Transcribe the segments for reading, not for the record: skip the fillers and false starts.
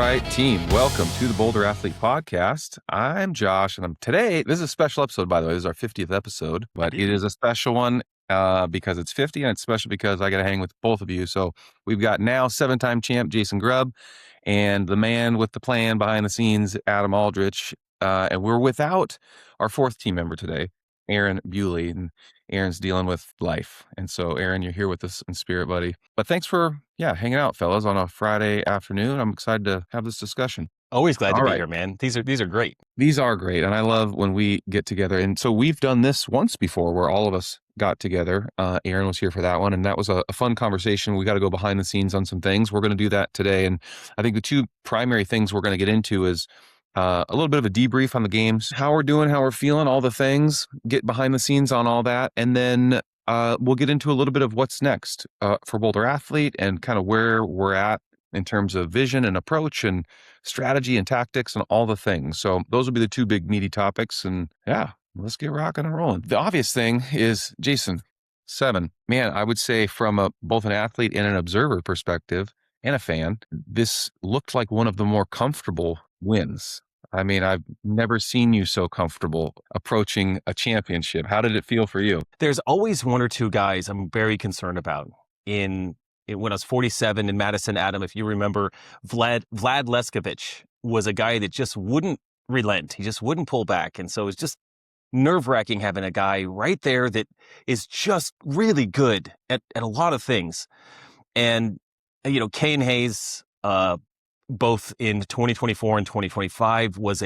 right, team. Welcome to the Boulder Athlete Podcast. I'm Josh, and this is a special episode, by the way. This is our 50th episode, but it is a special one because it's 50, and it's special because I got to hang with both of you. So we've got now 7-time champ Jason Grubb and the man with the plan behind the scenes, Adam Aldrich. And we're without our fourth team member today, Aaron Bewley. And Aaron's dealing with life. And so, Aaron, you're here with us in spirit, buddy. But thanks for, hanging out, fellas, on a Friday afternoon. I'm excited to have this discussion. Always glad to be here, man. These are great. These are great. And I love when we get together. And so we've done this once before where all of us got together. Aaron was here for that one. And that was a fun conversation. We got to go behind the scenes on some things. We're going to do that today. And I think the two primary things we're going to get into is a little bit of a debrief on the games, how we're doing, how we're feeling, all the things, get behind the scenes on all that. And then we'll get into a little bit of what's next for Boulder Athlete and kind of where we're at in terms of vision and approach and strategy and tactics and all the things. So those will be the two big meaty topics. And let's get rocking and rolling. The obvious thing is, Jason, 7. Man, I would say from both an athlete and an observer perspective and a fan, this looked like one of the more comfortable wins. I mean, I've never seen you so comfortable approaching a championship. How did it feel for you? There's always one or two guys I'm very concerned about. When I was 47 in Madison, Adam, if you remember, Vlad Leskovich was a guy that just wouldn't relent. He just wouldn't pull back. And so it was just nerve-wracking having a guy right there that is just really good at a lot of things. And, Kay and Hayes, both in 2024 and 2025 was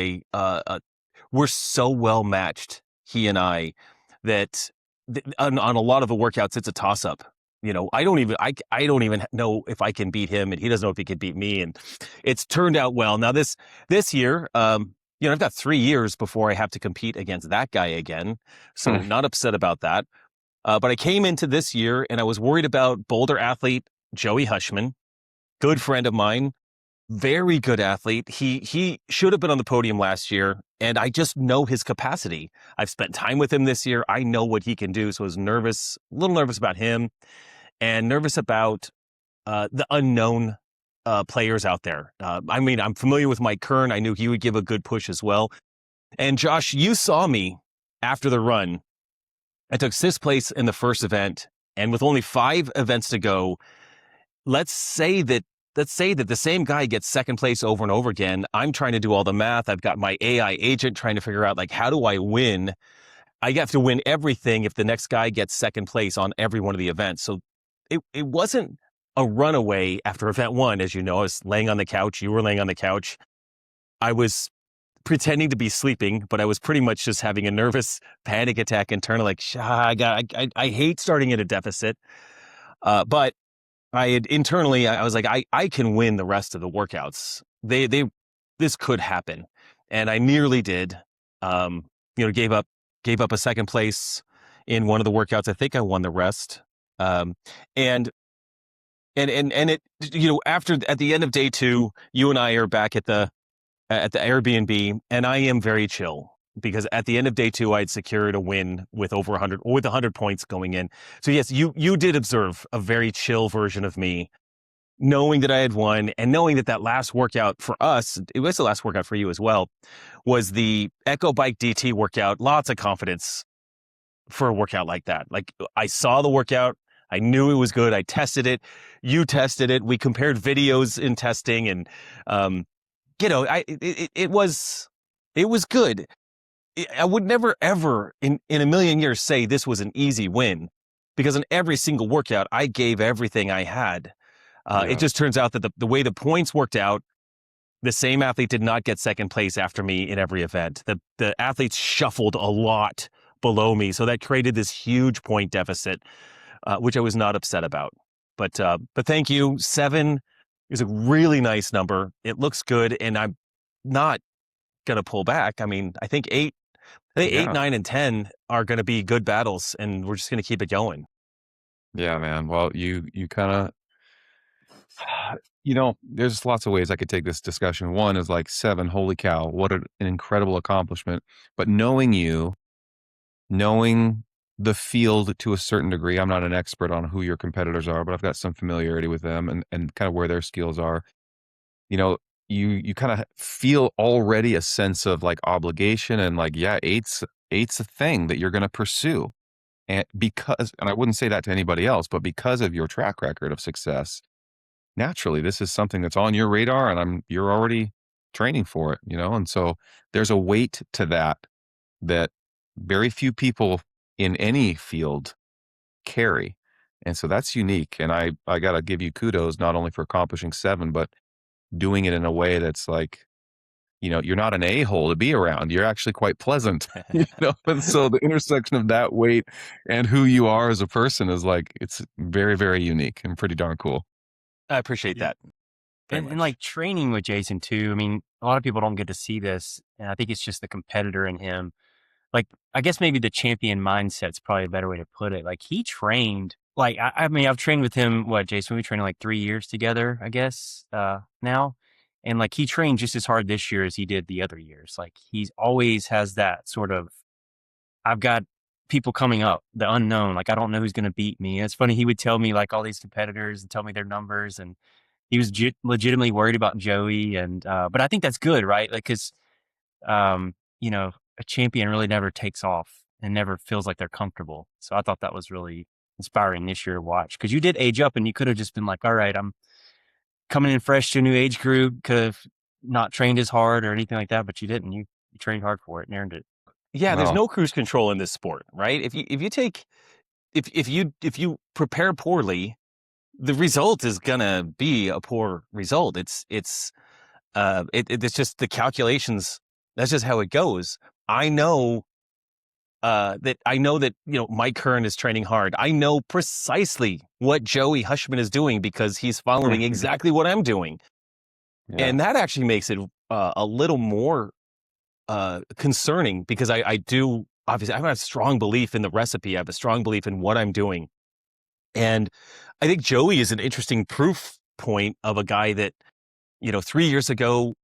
we're so well matched, he and I, that on a lot of the workouts, it's a toss up. I don't even know if I can beat him, and he doesn't know if he can beat me. And it's turned out well. Now this year, I've got 3 years before I have to compete against that guy again. So not upset about that. But I came into this year and I was worried about Boulder athlete Joey Hushman, good friend of mine. Very good athlete. He should have been on the podium last year, and I just know his capacity. I've spent time with him this year. I know what he can do. So I was a little nervous about him, and nervous about the unknown players out there. I'm familiar with Mike Kern. I knew he would give a good push as well. And Josh, you saw me after the run. I took 6th place in the first event, and with only 5 events to go, let's say that the same guy gets 2nd place over and over again. I'm trying to do all the math. I've got my AI agent trying to figure out, how do I win? I have to win everything if the next guy gets 2nd place on every one of the events. So it wasn't a runaway after event 1. As you know, I was laying on the couch. You were laying on the couch. I was pretending to be sleeping, but I was pretty much just having a nervous panic attack internally. I hate starting at a deficit. But I had internally, I was like, I can win the rest of the workouts. This could happen. And I nearly did, gave up a 2nd place in one of the workouts. I think I won the rest. And it, at the end of day 2, you and I are back at the Airbnb, and I am very chill. Because at the end of day 2, I had secured a win with over 100 points going in. So yes, you did observe a very chill version of me, knowing that I had won and knowing that last workout for us, it was the last workout for you as well, was the Echo Bike DT workout. Lots of confidence for a workout like that. I saw the workout. I knew it was good. I tested it. You tested it. We compared videos in testing, and it was good. I would never, ever in a million years say this was an easy win, because in every single workout, I gave everything I had. It just turns out that the way the points worked out, the same athlete did not get 2nd place after me in every event. The athletes shuffled a lot below me. So that created this huge point deficit, which I was not upset about. But thank you. 7 is a really nice number. It looks good. And I'm not going to pull back. I mean, I think 8, 9, and 10 are going to be good battles, and we're just going to keep it going. Yeah, man. Well, you kind of, there's lots of ways I could take this discussion. One is 7, holy cow, what an incredible accomplishment. But knowing the field to a certain degree, I'm not an expert on who your competitors are, but I've got some familiarity with them and kind of where their skills are. you kind of feel already a sense of like obligation and like, yeah, eight's a thing that you're going to pursue. And I wouldn't say that to anybody else, but because of your track record of success, naturally, this is something that's on your radar and you're already training for it, you know? And so there's a weight to that that very few people in any field carry. And so that's unique. And I got to give you kudos not only for accomplishing 7, but doing it in a way that's like, you're not an a-hole to be around. You're actually quite pleasant, And so the intersection of that weight and who you are as a person is like, it's very, very unique and pretty darn cool. I appreciate Yeah. that very And much. like training with Jason too. I mean, a lot of people don't get to see this, and I think it's just the competitor in him. Like, I guess maybe the champion mindset's probably a better way to put it. Like, he trained. Like, I mean, I've trained with him. What, Jason? We trained like 3 years together, I guess. Now, and like he trained just as hard this year as he did the other years. Like, he's always has that sort of. I've got people coming up, the unknown. Like, I don't know who's going to beat me. And it's funny. He would tell me like all these competitors and tell me their numbers, and he was legitimately worried about Joey. And but I think that's good, right? Like, because you know, a champion really never takes off and never feels like they're comfortable. So I thought that was really inspiring this year to watch, because you did age up and you could have just been like, all right, I'm coming in fresh to a new age group, could have not trained as hard or anything like that, but you didn't. You trained hard for it and earned it. Yeah, there's No. no cruise control in this sport, right? If you prepare poorly, the result is gonna be a poor result. It's just the calculations. That's just how it goes. I know that Mike Kern is training hard. I know precisely what Joey Hushman is doing because he's following exactly what I'm doing, Yeah. and that actually makes it a little more concerning, because I do obviously I have a strong belief in the recipe. I have a strong belief in what I'm doing, and I think Joey is an interesting proof point of a guy that 3 years ago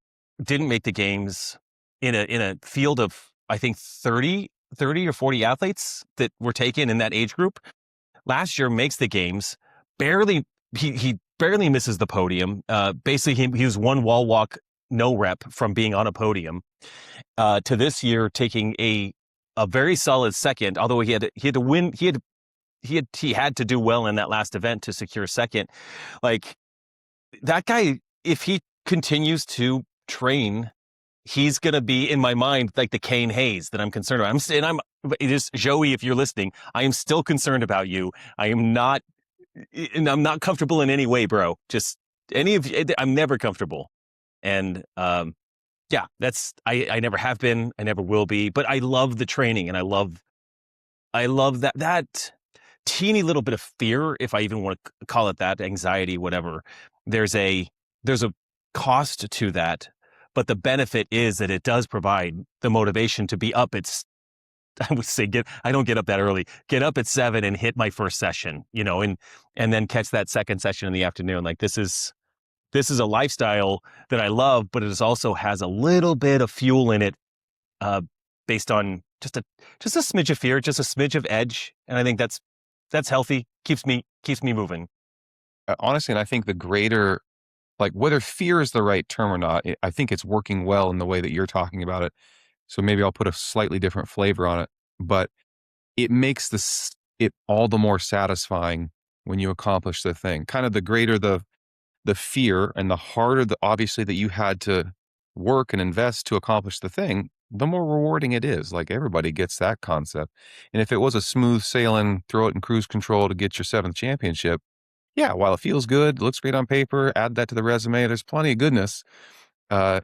didn't make the games in a field of, I think, 30 or 40 athletes that were taken in that age group. Last year makes the games, barely he barely misses the podium. Basically he was one wall walk, no rep from being on a podium. To this year taking a very solid second, although he had to win. He had to do well in that last event to secure second. Like, that guy, if he continues to train, he's going to be, in my mind, like the Kane Hayes that I'm concerned about. It is Joey, if you're listening, I am still concerned about you. I'm not comfortable in any way, bro. Just I'm never comfortable. And, yeah, I never have been. I never will be, but I love the training, and I love that teeny little bit of fear, if I even want to call it that, anxiety, whatever. There's a cost to that, but the benefit is that it does provide the motivation to be up at, I would say, I don't get up that early, get up at 7 and hit my first session, and then catch that second session in the afternoon. Like, this is a lifestyle that I love, but it also has a little bit of fuel in it, based on just a smidge of fear, just a smidge of edge. And I think that's healthy, keeps me moving. Honestly, and I think the greater, like, whether fear is the right term or not, I think it's working well in the way that you're talking about it. So maybe I'll put a slightly different flavor on it, but it makes it all the more satisfying when you accomplish the thing. Kind of the greater the fear and the harder obviously that you had to work and invest to accomplish the thing, the more rewarding it is. Like, everybody gets that concept. And if it was a smooth sailing, throw it in cruise control to get your 7th championship, yeah, while it feels good, looks great on paper, add that to the resume, there's plenty of goodness. The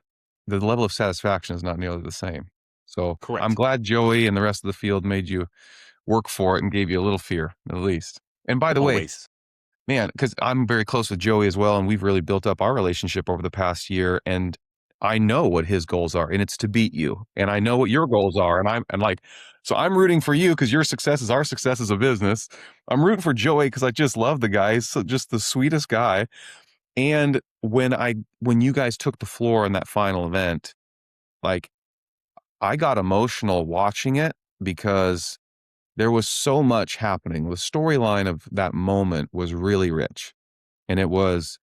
level of satisfaction is not nearly the same. So Correct. I'm glad Joey and the rest of the field made you work for it and gave you a little fear, at least. And by the way, Always. man, because I'm very close with Joey as well, and we've really built up our relationship over the past year. And I know what his goals are, and it's to beat you. And I know what your goals are, so I'm rooting for you because your success is our success as a business. I'm rooting for Joey because I just love the guy. He's just the sweetest guy. And when you guys took the floor in that final event, like, I got emotional watching it because there was so much happening. The storyline of that moment was really rich. And it was,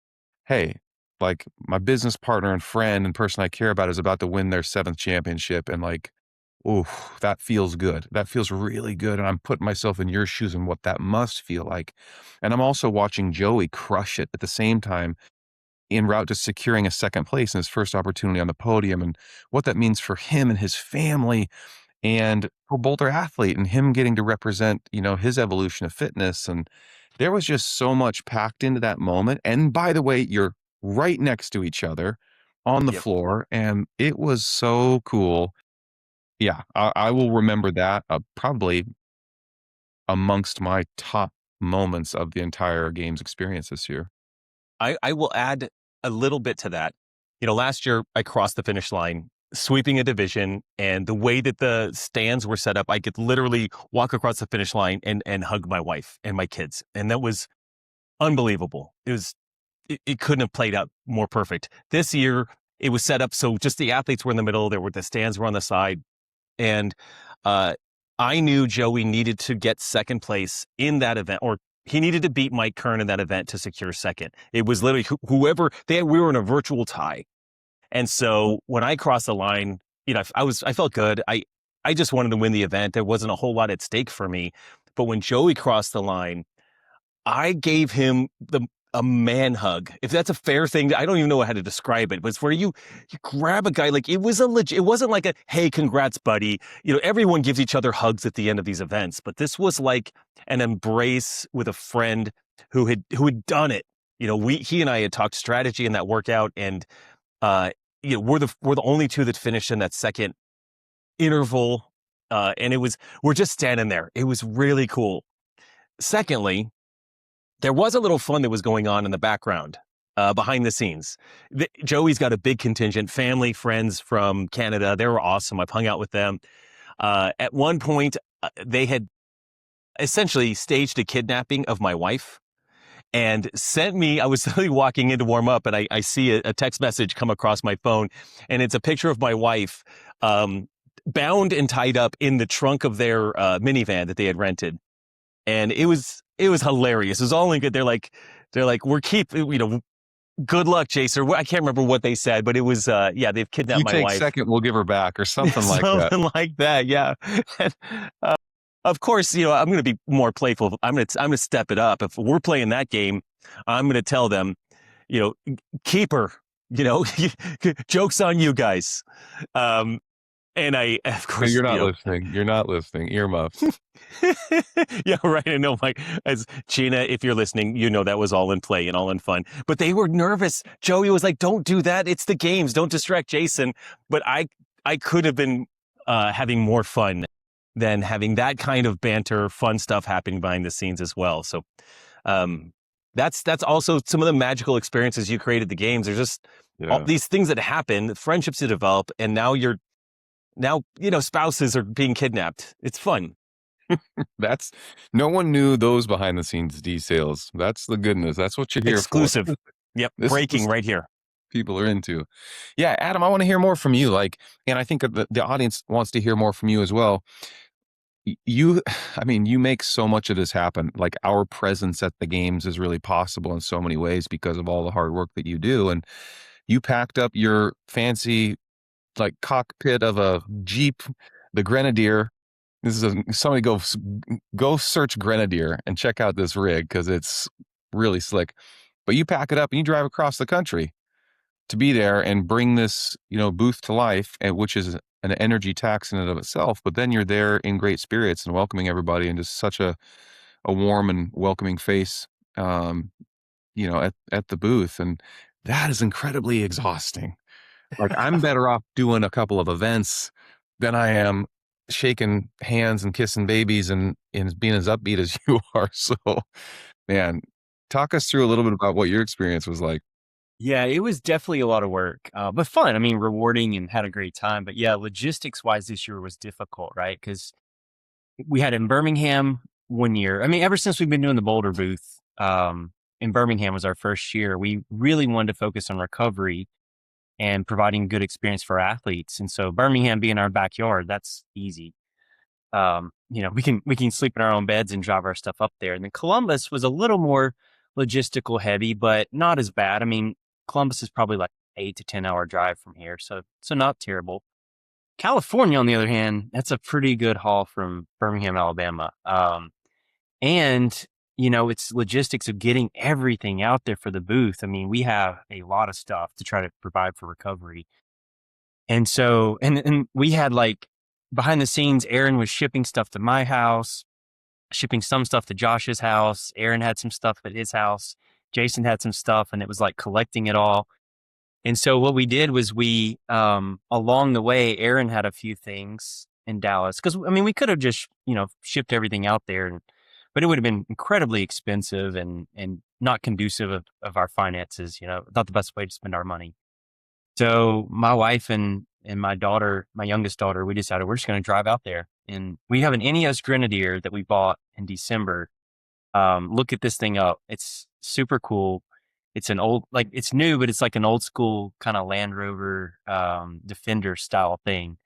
hey, like my business partner and friend and person I care about is about to win their 7th championship. And like, oh, that feels good. That feels really good. And I'm putting myself in your shoes and what that must feel like. And I'm also watching Joey crush it at the same time en route to securing a 2nd place in his first opportunity on the podium and what that means for him and his family and for Boulder Athlete and him getting to represent, his evolution of fitness. And there was just so much packed into that moment. And by the way, you're right next to each other on the Yep. floor. And it was so cool. Yeah, I will remember that probably amongst my top moments of the entire games experience this year. I will add a little bit to that. Last year I crossed the finish line, sweeping a division, and the way that the stands were set up, I could literally walk across the finish line and hug my wife and my kids. And that was unbelievable. It couldn't have played out more perfect. This year it was set up so just the athletes were in the middle, the stands were on the side. And I knew Joey needed to get 2nd place in that event, or he needed to beat Mike Kern in that event to secure 2nd. It was literally whoever we were in a virtual tie. And so when I crossed the line, I felt good. I just wanted to win the event. There wasn't a whole lot at stake for me. But when Joey crossed the line, I gave him a man hug. If that's a fair thing, I don't even know how to describe it, but it's where you grab a guy, like it wasn't like a, hey, congrats, buddy. Everyone gives each other hugs at the end of these events, but this was like an embrace with a friend who had done it. He and I had talked strategy in that workout, and we're the only two that finished in that 2nd interval. And we're just standing there. It was really cool. Secondly, there was a little fun that was going on in the background, behind the scenes. Joey's got a big contingent, family, friends from Canada. They were awesome. I've hung out with them. At one point, they had essentially staged a kidnapping of my wife and sent me. I was literally walking in to warm up, and I see a text message come across my phone, and it's a picture of my wife, bound and tied up in the trunk of their minivan that they had rented. And it was hilarious. It was all in good. They're like, good luck, Jason. I can't remember what they said, but it was, they've If you kidnapped my take wife. 2nd, we'll give her back or something like that. Something like that. Yeah. And, of course, I'm going to be more playful. I'm going to step it up. If we're playing that game, I'm going to tell them, keep her, joke's on you guys. And I, of course, You're not listening. You're not listening. Earmuffs. Yeah, right. I know, Mike. As Gina, if you're listening, that was all in play and all in fun. But they were nervous. Joey was like, "Don't do that. It's the games. Don't distract Jason." But I could have been having more fun than having that kind of banter, fun stuff happening behind the scenes as well. So that's also some of the magical experiences you created the games. There's just all these things that happen, friendships that develop, and now spouses are being kidnapped. It's fun. No one knew those behind the scenes details. That's the goodness. That's what you're here Exclusive. for. Yep. This Breaking is right here. people are into. Yeah, Adam, I want to hear more from you. And I think the audience wants to hear more from you as well. You make so much of this happen. Like our presence at the games is really possible in so many ways because of all the hard work that you do. And you packed up your fancy cockpit of a Jeep, the Grenadier. Somebody go search Grenadier and check out this rig because it's really slick. But you pack it up and you drive across the country to be there and bring this, booth to life, which is an energy tax in and of itself. But then you're there in great spirits and welcoming everybody and just such a warm and welcoming face, at the booth, and that is incredibly exhausting. Like I'm better off doing a couple of events than I am shaking hands and kissing babies and being as upbeat as you are. So, man, talk us through a little bit about what your experience was like. Yeah, it was definitely a lot of work, but fun. I mean, rewarding and had a great time. But yeah, logistics wise, this year was difficult, right? Because we had in Birmingham one year. I mean, ever since we've been doing the Boulder booth, in Birmingham was our first year. We really wanted to focus on recovery and providing good experience for athletes. And so Birmingham being our backyard, that's easy. We can sleep in our own beds and drive our stuff up there. And then Columbus was a little more logistical heavy, but not as bad. I mean, Columbus is probably like 8 to 10 hour drive from here. So not terrible. California, on the other hand, that's a pretty good haul from Birmingham, Alabama. And, it's logistics of getting everything out there for the booth. I mean, we have a lot of stuff to try to provide for recovery. And so, and we had like behind the scenes, Aaron was shipping stuff to my house, shipping some stuff to Josh's house. Aaron had some stuff at his house. Jason had some stuff, and it was like collecting it all. And so what we did was we, along the way, Aaron had a few things in Dallas. Cause I mean, we could have just, shipped everything out there, but it would have been incredibly expensive and not conducive of our finances, not the best way to spend our money. So my wife and my daughter, my youngest daughter, we decided we're just going to drive out there, and we have an Ineos Grenadier that we bought in December. Look at this thing up. It's super cool. It's it's new, but it's like an old school kind of Land Rover, Defender style thing.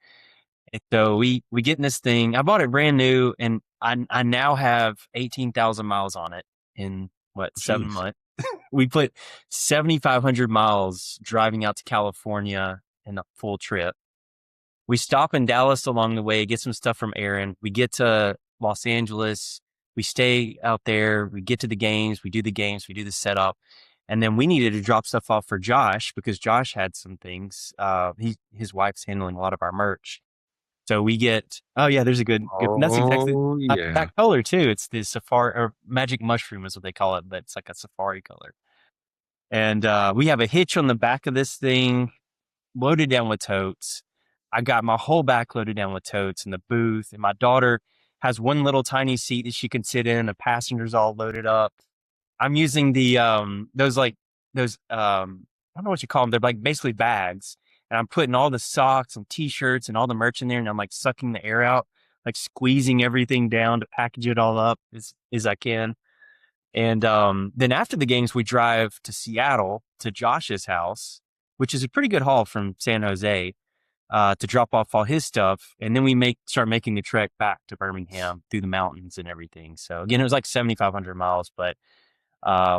And so we get in this thing. I bought it brand new, and I now have 18,000 miles on it in 7 months. We put 7,500 miles driving out to California in a full trip. We stop in Dallas along the way, get some stuff from Aaron. We get to Los Angeles. We stay out there. We get to the games. We do the games. We do the setup. And then we needed to drop stuff off for Josh because Josh had some things. His wife's handling a lot of our merch. So we get, oh yeah, there's a good that's exactly that color too. It's the safari or magic mushroom is what they call it, but it's like a safari color. And we have a hitch on the back of this thing loaded down with totes. I got my whole back loaded down with totes in the booth, and my daughter has one little tiny seat that she can sit in. The passengers all loaded up. I'm using the those I don't know what you call them. They're like basically bags. And I'm putting all the socks and t-shirts and all the merch in there, and I'm like sucking the air out, like squeezing everything down to package it all up as I can. And then after the games, we drive to Seattle to Josh's house, which is a pretty good haul from San Jose, to drop off all his stuff. And then we start making the trek back to Birmingham through the mountains and everything. So again, it was like 7,500 miles, but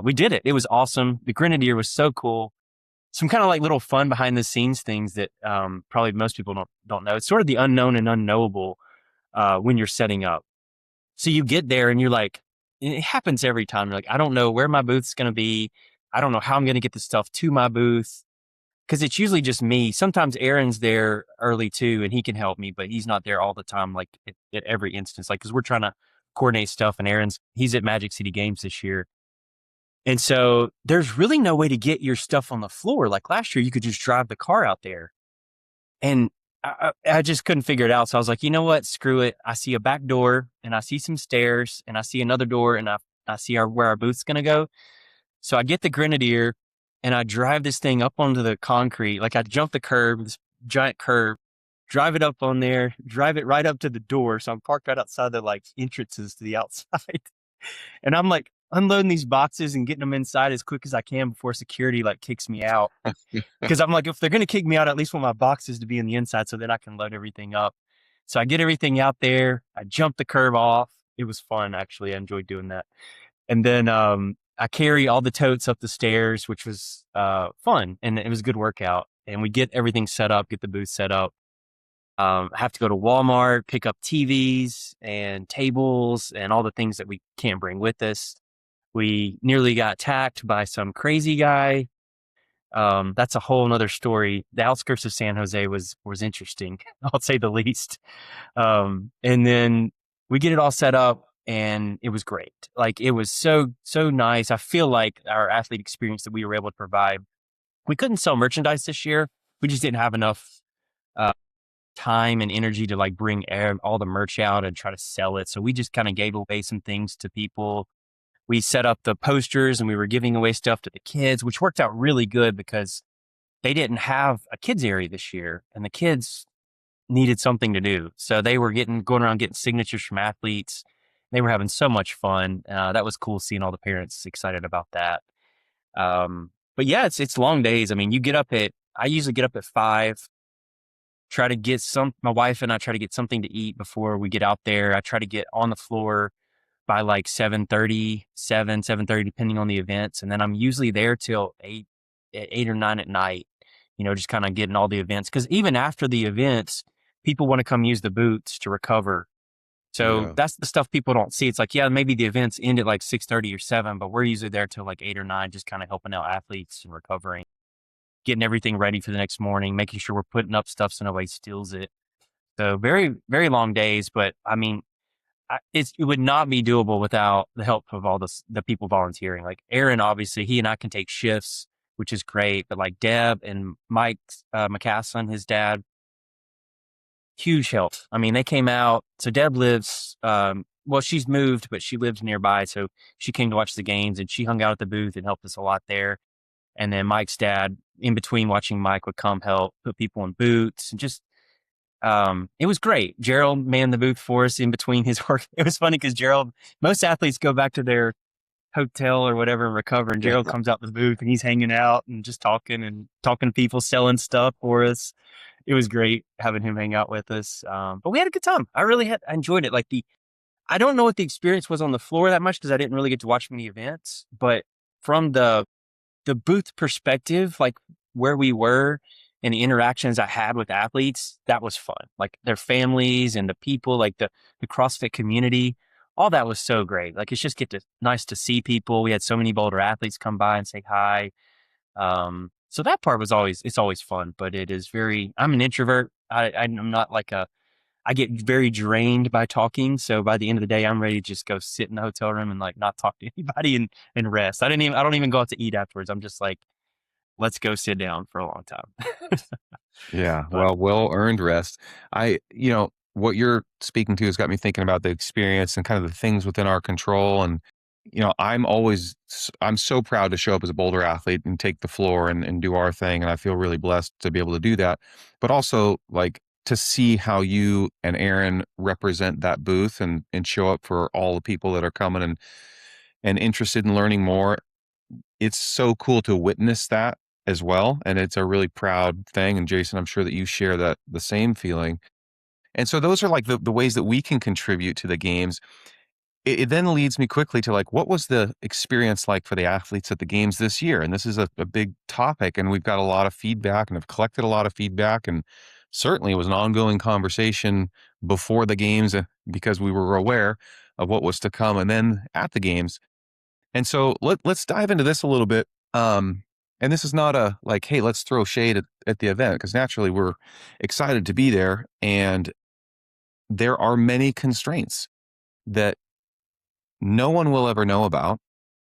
we did it. It was awesome. The Grenadier was so cool. Some kind of like little fun behind the scenes things that probably most people don't know. It's sort of the unknown and unknowable when you're setting up. So you get there and you're like, it happens every time. You're like, I don't know where my booth's going to be. I don't know how I'm going to get the stuff to my booth, because it's usually just me. Sometimes Aaron's there early too, and he can help me, but he's not there all the time, like at every instance, like, because we're trying to coordinate stuff, and he's at Magic City Games this year. And so there's really no way to get your stuff on the floor. Like last year, you could just drive the car out there. And I just couldn't figure it out. So I was like, you know what? Screw it. I see a back door, and I see some stairs, and I see another door, and I see where our booth's going to go. So I get the Grenadier, and I drive this thing up onto the concrete. Like I jump the curb, this giant curb, drive it up on there, drive it right up to the door. So I'm parked right outside the like entrances to the outside. And I'm like unloading these boxes and getting them inside as quick as I can before security like kicks me out. Because I'm like, if they're going to kick me out, I at least want my boxes to be in the inside so that I can load everything up. So I get everything out there. I jump the curb off. It was fun, actually. I enjoyed doing that. And then I carry all the totes up the stairs, which was fun. And it was a good workout. And we get everything set up, get the booth set up. I have to go to Walmart, pick up TVs and tables and all the things that we can't bring with us. We nearly got attacked by some crazy guy. That's a whole nother story. The outskirts of San Jose was interesting, I'll say the least. And then we get it all set up, and it was great. Like it was so nice. I feel like our athlete experience that we were able to provide. We couldn't sell merchandise this year. We just didn't have enough time and energy to like bring all the merch out and try to sell it. So we just kind of gave away some things to people. We set up the posters, and we were giving away stuff to the kids, which worked out really good because they didn't have a kids area this year, and the kids needed something to do. So they were going around getting signatures from athletes. They were having so much fun. That was cool seeing all the parents excited about that. But yeah, it's long days. I mean, I usually get up at 5, my wife and I try to get something to eat before we get out there. I try to get on the floor by like 7:30, depending on the events. And then I'm usually there till 8, at 8 or 9 at night, just kind of getting all the events. Because even after the events, people want to come use the booths to recover. So Yeah. that's the stuff people don't see. It's like, yeah, maybe the events end at like 6:30 or 7, but we're usually there till like 8 or 9, just kind of helping out athletes and recovering, getting everything ready for the next morning, making sure we're putting up stuff so nobody steals it. So very, very long days, but I mean, it would not be doable without the help of all the people volunteering. Like Aaron, obviously, he and I can take shifts, which is great. But like Deb and Mike McCasson, his dad, huge help. I mean, they came out. So Deb lives, well, she's moved, but she lives nearby. So she came to watch the games and she hung out at the booth and helped us a lot there. And then Mike's dad, in between watching Mike, would come help put people in boots and just it was great. Gerald manned the booth for us in between his work. It was funny because most athletes go back to their hotel or whatever and recover, and Yeah. Gerald comes out the booth and he's hanging out and just talking to people, selling stuff for us. It was great having him hang out with us. But we had a good time. I enjoyed it. I don't know what the experience was on the floor that much because I didn't really get to watch many events, but from the booth perspective, like where we were and the interactions I had with athletes, that was fun. Like their families and the people, like the CrossFit community, all that was so great. Like it's just nice to see people. We had so many Boulder athletes come by and say hi. So that part it's always fun, but I'm an introvert. I'm not I get very drained by talking. So by the end of the day, I'm ready to just go sit in the hotel room and like not talk to anybody and rest. I don't even go out to eat afterwards. I'm just like, let's go sit down for a long time. Yeah. But Well earned rest. What you're speaking to has got me thinking about the experience and kind of the things within our control. And, I'm so proud to show up as a Boulder athlete and take the floor and do our thing. And I feel really blessed to be able to do that. But also like to see how you and Aaron represent that booth and show up for all the people that are coming and interested in learning more. It's so cool to witness that as well. And it's a really proud thing. And Jason, I'm sure that you share the same feeling. And so those are like the ways that we can contribute to the games. It then leads me quickly to like, what was the experience like for the athletes at the games this year? And this is a big topic, and we've got a lot of feedback and have collected a lot of feedback. And certainly it was an ongoing conversation before the games because we were aware of what was to come and then at the games. And so let's dive into this a little bit. And this is not a like, hey, let's throw shade at the event, because naturally we're excited to be there. And there are many constraints that no one will ever know about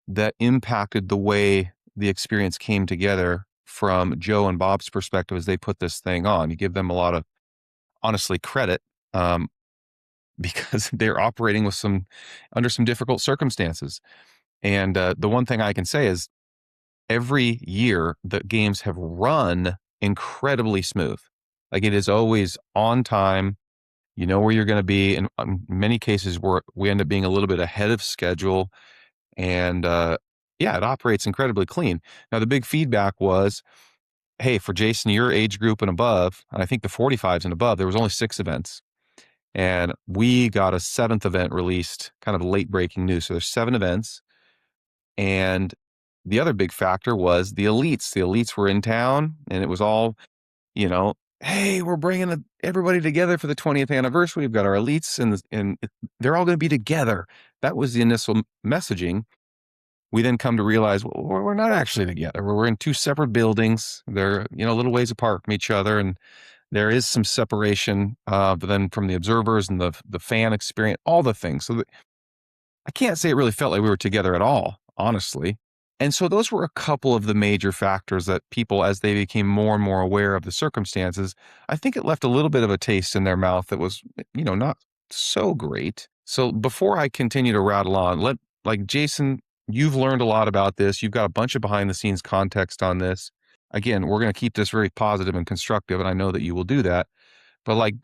that impacted the way the experience came together from Joe and Bob's perspective as they put this thing on. You give them a lot of, honestly, credit, um, because they're operating under some difficult circumstances. And the one thing I can say is every year the games have run incredibly smooth. Like it is always on time. You know where you're going to be. And in many cases, we end up being a little bit ahead of schedule. And yeah, it operates incredibly clean. Now, the big feedback was, hey, for Jason, your age group and above, and I think the 45s and above, there was only 6 events. And we got a 7th event released, kind of late breaking news. So there's 7 events. And the other big factor was the elites. The elites were in town, and it was all, hey, we're bringing everybody together for the 20th anniversary. We've got our elites, and they're all going to be together. That was the initial messaging. We then come to realize, well, we're not actually together. We're in 2 separate buildings. They're, a little ways apart from each other, and there is some separation, but then from the observers and the fan experience, all the things. So I can't say it really felt like we were together at all, honestly. And so those were a couple of the major factors that people, as they became more and more aware of the circumstances, I think it left a little bit of a taste in their mouth that was, not so great. So before I continue to rattle on, like Jason, you've learned a lot about this. You've got a bunch of behind the scenes context on this. Again, we're going to keep this very positive and constructive, and I know that you will do that. But like,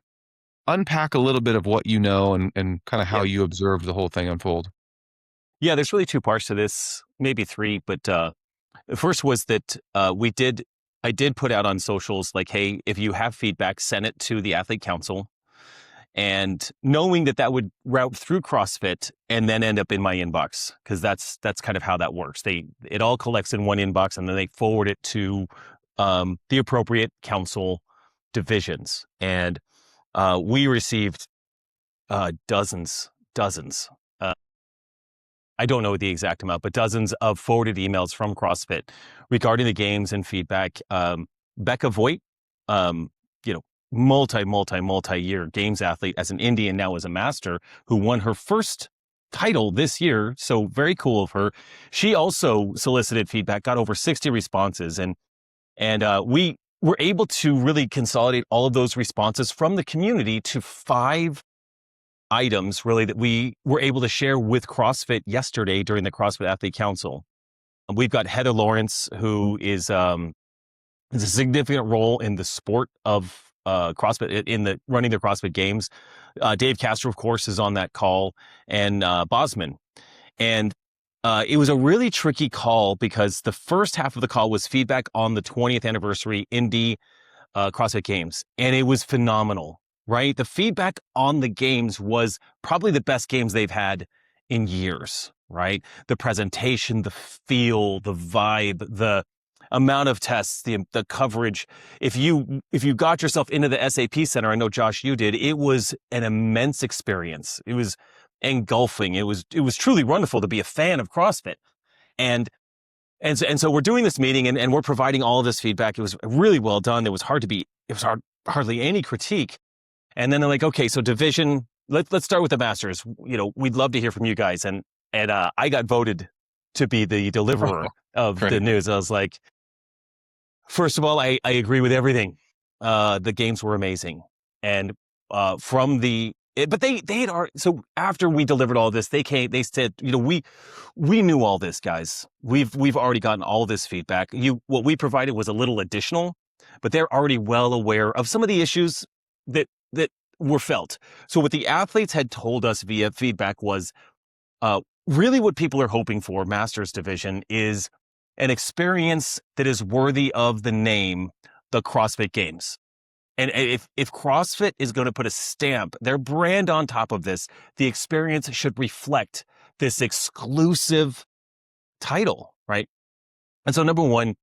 unpack a little bit of what you know and kind of how Yeah. you observed the whole thing unfold. Yeah, there's really 2 parts to this, maybe 3, but the first was that I did put out on socials like, hey, if you have feedback, send it to the athlete council. and knowing that would route through CrossFit and then end up in my inbox, because that's kind of how that works. It all collects in one inbox, and then they forward it to the appropriate council divisions. And we received dozens. I don't know the exact amount, but dozens of forwarded emails from CrossFit regarding the games and feedback. Becca Voigt, multi-year games athlete as an indie and now as a master, who won her first title this year. So very cool of her. She also solicited feedback, got over 60 responses, and we were able to really consolidate all of those responses from the community to 5 items really that we were able to share with CrossFit yesterday during the CrossFit Athlete Council. We've got Heather Lawrence, who is a significant role in the sport of CrossFit, in the running the CrossFit Games. Dave Castro, of course, is on that call, and Bosman. And it was a really tricky call because the first half of the call was feedback on the 20th anniversary Indy CrossFit Games, and it was phenomenal, right? The feedback on the games was probably the best games they've had in years, right? The presentation, the feel, the vibe, the amount of tests, the coverage. If you got yourself into the SAP Center, I know, Josh, you did, it was an immense experience. It was engulfing. It was truly wonderful to be a fan of CrossFit. And so we're doing this meeting and we're providing all of this feedback. It was really well done. It was hardly any critique. And then they're like, okay, so division, let's start with the masters. We'd love to hear from you guys. And I got voted to be the deliverer of the news. I was like, first of all, I agree with everything. The games were amazing. And but they had already, so after we delivered all this, they said, we knew all this, guys. We've already gotten all this feedback. What we provided was a little additional, but they're already well aware of some of the issues that were felt. So what the athletes had told us via feedback was, really what people are hoping for, Masters Division, is an experience that is worthy of the name, the CrossFit Games. And if CrossFit is going to put a stamp, their brand on top of this, the experience should reflect this exclusive title, right? And so number one,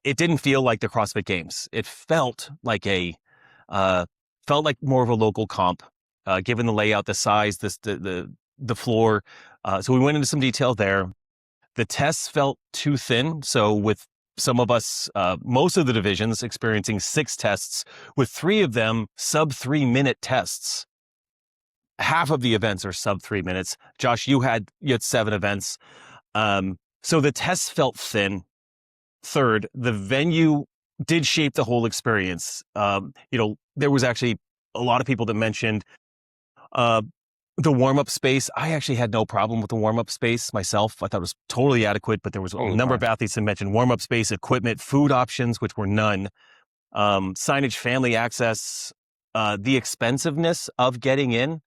it didn't feel like the CrossFit Games. It felt like more of a local comp, given the layout, the size, the floor. So we went into some detail there. The tests felt too thin. So with some of us, most of the divisions experiencing 6 tests, with 3 of them sub 3-minute tests. Half of the events are sub 3 minutes. Josh, you had 7 events. So the tests felt thin. Third, the venue did shape the whole experience. There was actually a lot of people that mentioned the warm-up space. I actually had no problem with the warm-up space myself. I thought it was totally adequate, but there was a number of athletes that mentioned warm-up space, equipment, food options, which were none, signage, family access, the expensiveness of getting in.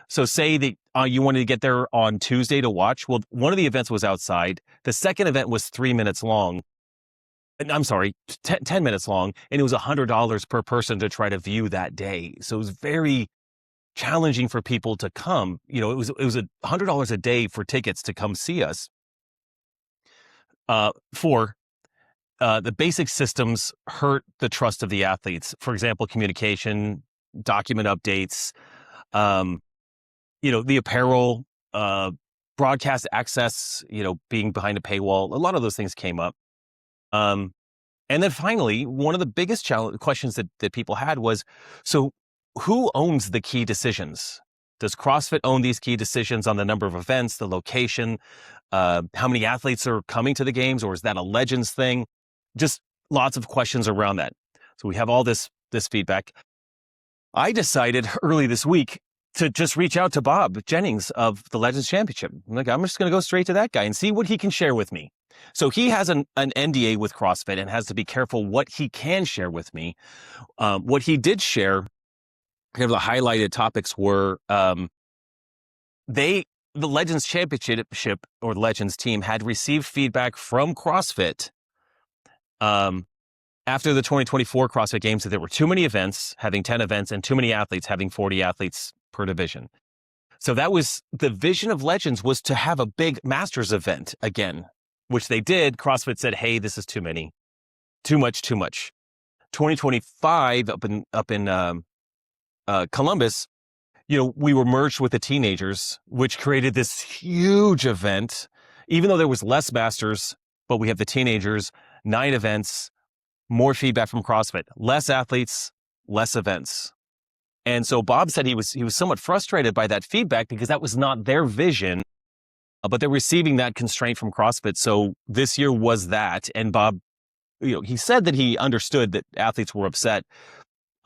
So say that you wanted to get there on Tuesday to watch. Well, one of the events was outside. The second event was 3 minutes long. I'm sorry, 10 minutes long, and it was $100 per person to try to view that day. So it was very challenging for people to come. It was $100 a day for tickets to come see us. The basic systems hurt the trust of the athletes. For example, communication, document updates, the apparel, broadcast access, being behind a paywall. A lot of those things came up. And then finally, one of the biggest questions that people had was, so who owns the key decisions? Does CrossFit own these key decisions on the number of events, the location, how many athletes are coming to the games, or is that a Legends thing? Just lots of questions around that. So we have all this feedback. I decided early this week to just reach out to Bob Jennings of the Legends Championship. I'm just going to go straight to that guy and see what he can share with me. So he has an NDA with CrossFit and has to be careful what he can share with me. What he did share, kind of the highlighted topics were, the Legends Championship or the Legends team had received feedback from CrossFit after the 2024 CrossFit Games that there were too many events, having 10 events, and too many athletes, having 40 athletes per division. So that was the vision of Legends, was to have a big Masters event again, which they did. CrossFit said, hey, this is too many. Too much. 2025 up in Columbus, we were merged with the teenagers, which created this huge event, even though there was less Masters, but we have the teenagers, 9 events, more feedback from CrossFit, less athletes, less events. And so Bob said he was somewhat frustrated by that feedback because that was not their vision, but they're receiving that constraint from CrossFit. So this year was that. And Bob, he said that he understood that athletes were upset.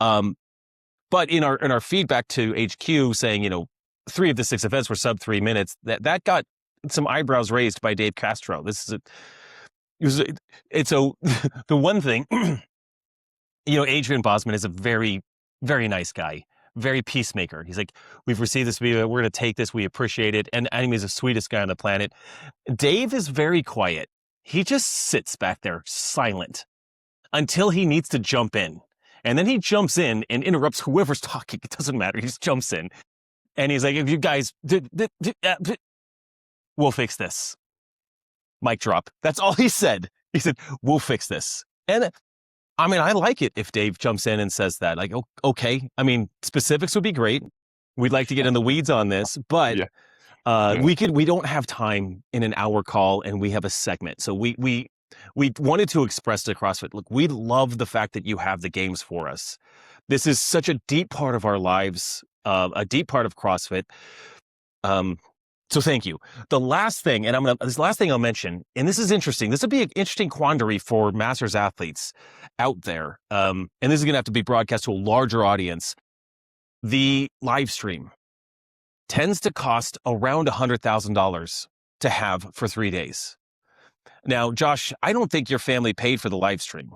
But in our feedback to HQ saying, 3 of the 6 events were sub 3 minutes, that got some eyebrows raised by Dave Castro. So the one thing, Adrian Bosman is a very, very nice guy, very peacemaker. He's like, we've received this video, we're going to take this, we appreciate it. And he's the sweetest guy on the planet. Dave is very quiet. He just sits back there silent until he needs to jump in. And then he jumps in and interrupts whoever's talking. It doesn't matter. He just jumps in. And he's like, if you guys, we'll fix this. Mic drop. That's all he said. He said, we'll fix this. And I like it if Dave jumps in and says that. Like, okay. Specifics would be great. We'd like to get in the weeds on this, but we don't have time in an hour call, and we have a segment. So we wanted to express to CrossFit, look, we love the fact that you have the games for us. This is such a deep part of our lives, a deep part of CrossFit. So thank you. The last thing, this last thing I'll mention, and this is interesting. This would be an interesting quandary for Masters athletes out there. And this is going to have to be broadcast to a larger audience. The live stream tends to cost around $100,000 to have for 3 days. Now, Josh, I don't think your family paid for the live stream,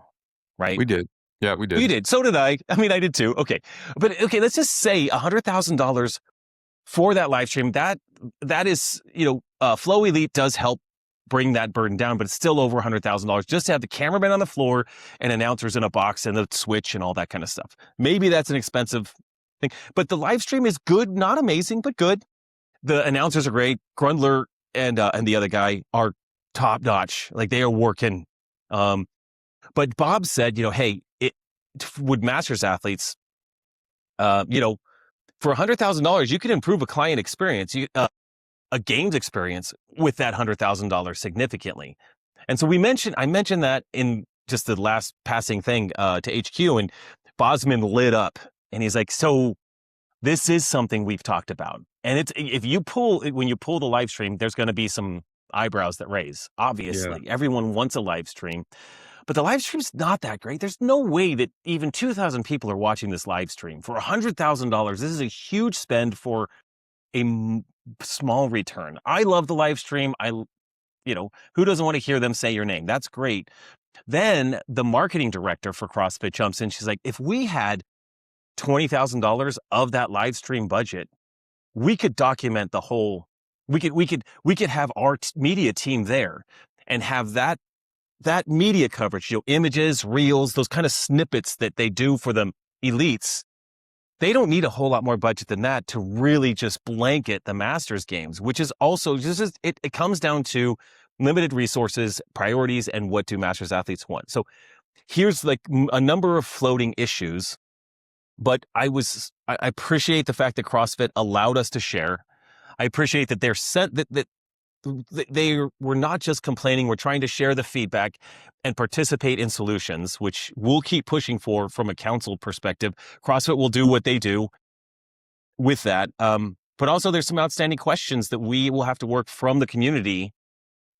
right? We did. Yeah, we did. You did. So did I. I did too. Okay. But okay, let's just say $100,000 for that live stream. That is, Flow Elite does help bring that burden down, but it's still over $100,000 just to have the cameraman on the floor and announcers in a box and the switch and all that kind of stuff. Maybe that's an expensive thing, but the live stream is good, not amazing, but good. The announcers are great. Grundler and the other guy are top notch. Like, they are working. But Bob said, hey, would Masters athletes, for $100,000, you could improve a client experience, a games experience with that $100,000 significantly. And so I mentioned that in just the last passing thing to HQ, and Bosman lit up, and he's like, so this is something we've talked about. And when you pull the live stream, there's going to be some eyebrows that raise. Obviously, Everyone wants a live stream, but the live stream's not that great. There's no way that even 2,000 people are watching this live stream for $100,000. This is a huge spend for a small return. I love the live stream. Who doesn't want to hear them say your name? That's great. Then the marketing director for CrossFit jumps in. She's like, if we had $20,000 of that live stream budget, we could document the whole. We could have our media team there and have that media coverage, images, reels, those kind of snippets that they do for the elites. They don't need a whole lot more budget than that to really just blanket the Masters games, which is also it comes down to limited resources, priorities, and what do Masters athletes want. So here's like a number of floating issues, but I appreciate the fact that CrossFit allowed us to share. I appreciate that that they were not just complaining. We're trying to share the feedback and participate in solutions, which we'll keep pushing for from a council perspective. CrossFit will do what they do with that. But also there's some outstanding questions that we will have to work from the community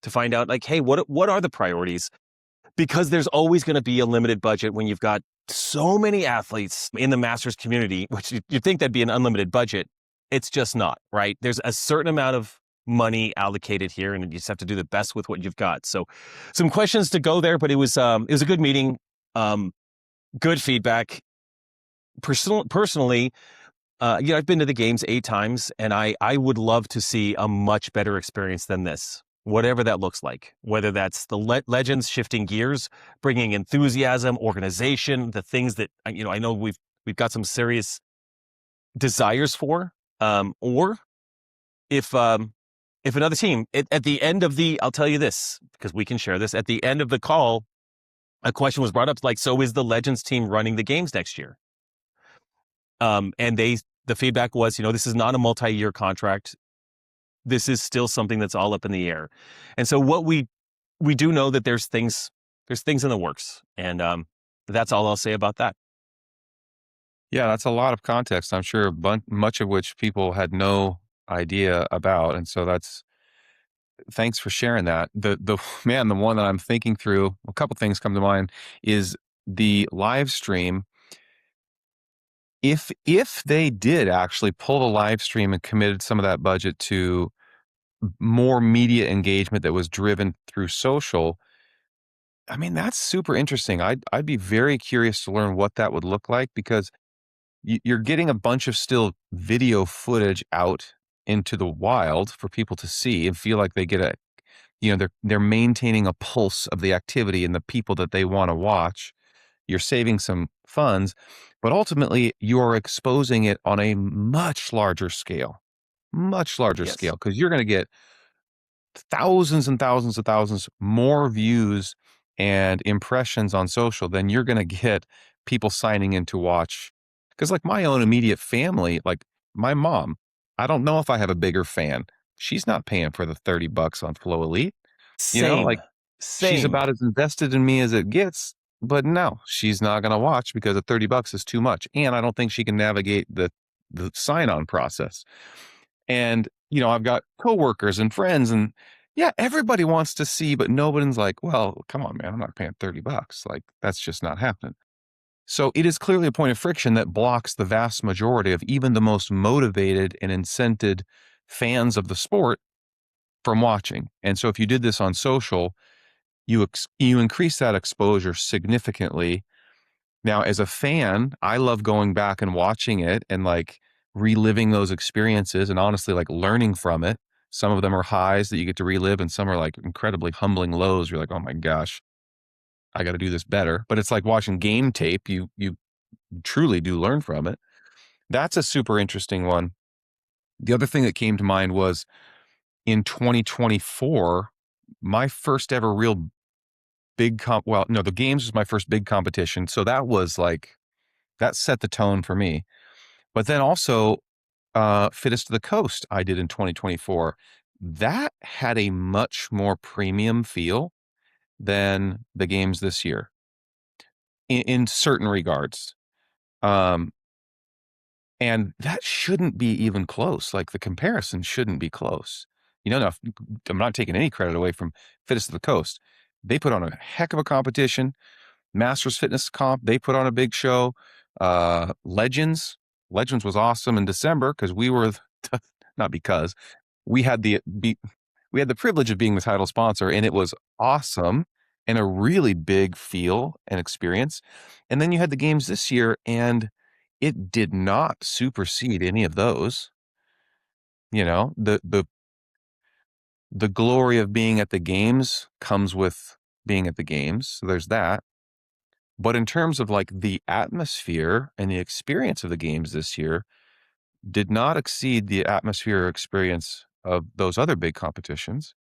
to find out, like, hey, what are the priorities? Because there's always going to be a limited budget when you've got so many athletes in the Masters community, which you'd think that'd be an unlimited budget. It's just not, right? There's a certain amount of money allocated here, and you just have to do the best with what you've got. So some questions to go there, but it was a good meeting, good feedback. Personally, I've been to the games 8 times, and I would love to see a much better experience than this. whatever that looks like, whether that's the legends shifting gears, bringing enthusiasm, organization, the things that, I know we've got some serious desires for, or if another team at the end of I'll tell you this, because we can share this, at the end of the call, a question was brought up like, so is the Legends team running the games next year? And the feedback was, this is not a multi-year contract. This is still something that's all up in the air. And so what we do know that there's things in the works, and that's all I'll say about that. Yeah, that's a lot of context. I'm sure much of which people had no idea about, and so thanks for sharing that. The man, the one that I'm thinking through, a couple things come to mind is the live stream. If they did actually pull the live stream and committed some of that budget to more media engagement that was driven through social, I mean, that's super interesting. I'd be very curious to learn what that would look like, because you're getting a bunch of still video footage into the wild for people to see and feel like they get they're maintaining a pulse of the activity and the people that they want to watch. You're saving some funds, but ultimately you are exposing it on a much larger scale, Yes. because you're going to get thousands and thousands of thousands more views and impressions on social than you're going to get people signing in to watch. Because like my own immediate family, like my mom, I don't know if I have a bigger fan. She's not paying for the $30 on Flow Elite. Same. Like she's Same. about as invested in me as it gets, but no, she's not going to watch because the $30 is too much. And I don't think she can navigate the sign-on process. And, I've got coworkers and friends, and yeah, everybody wants to see, but nobody's like, well, come on, man, I'm not paying $30. Like, that's just not happening. So it is clearly a point of friction that blocks the vast majority of even the most motivated and incented fans of the sport from watching. And so if you did this on social, you increase that exposure significantly. Now, as a fan, I love going back and watching it and like reliving those experiences and honestly like learning from it. Some of them are highs that you get to relive, and some are like incredibly humbling lows. You're like, oh my gosh, I got to do this better. But it's like watching game tape. You truly do learn from it. That's a super interesting one. The other thing that came to mind was in 2024, my first ever real well, no, the games was my first big competition. So that was like, that set the tone for me. But then also, Fittest to the Coast, I did in 2024. That had a much more premium feel than the games this year in certain regards. And that shouldn't be even close. Like the comparison shouldn't be close. Now, I'm not taking any credit away from Fittest to the Coast. They put on a heck of a competition. Masters Fitness Comp, they put on a big show. Legends was awesome in December because we were not because we had we had the privilege of being the title sponsor, and it was awesome and a really big feel and experience. And then you had the games this year, and it did not supersede any of those. The glory of being at the games comes with being at the games. So there's that. But in terms of like the atmosphere and the experience of the games this year did not exceed the atmosphere or experience of those other big competitions.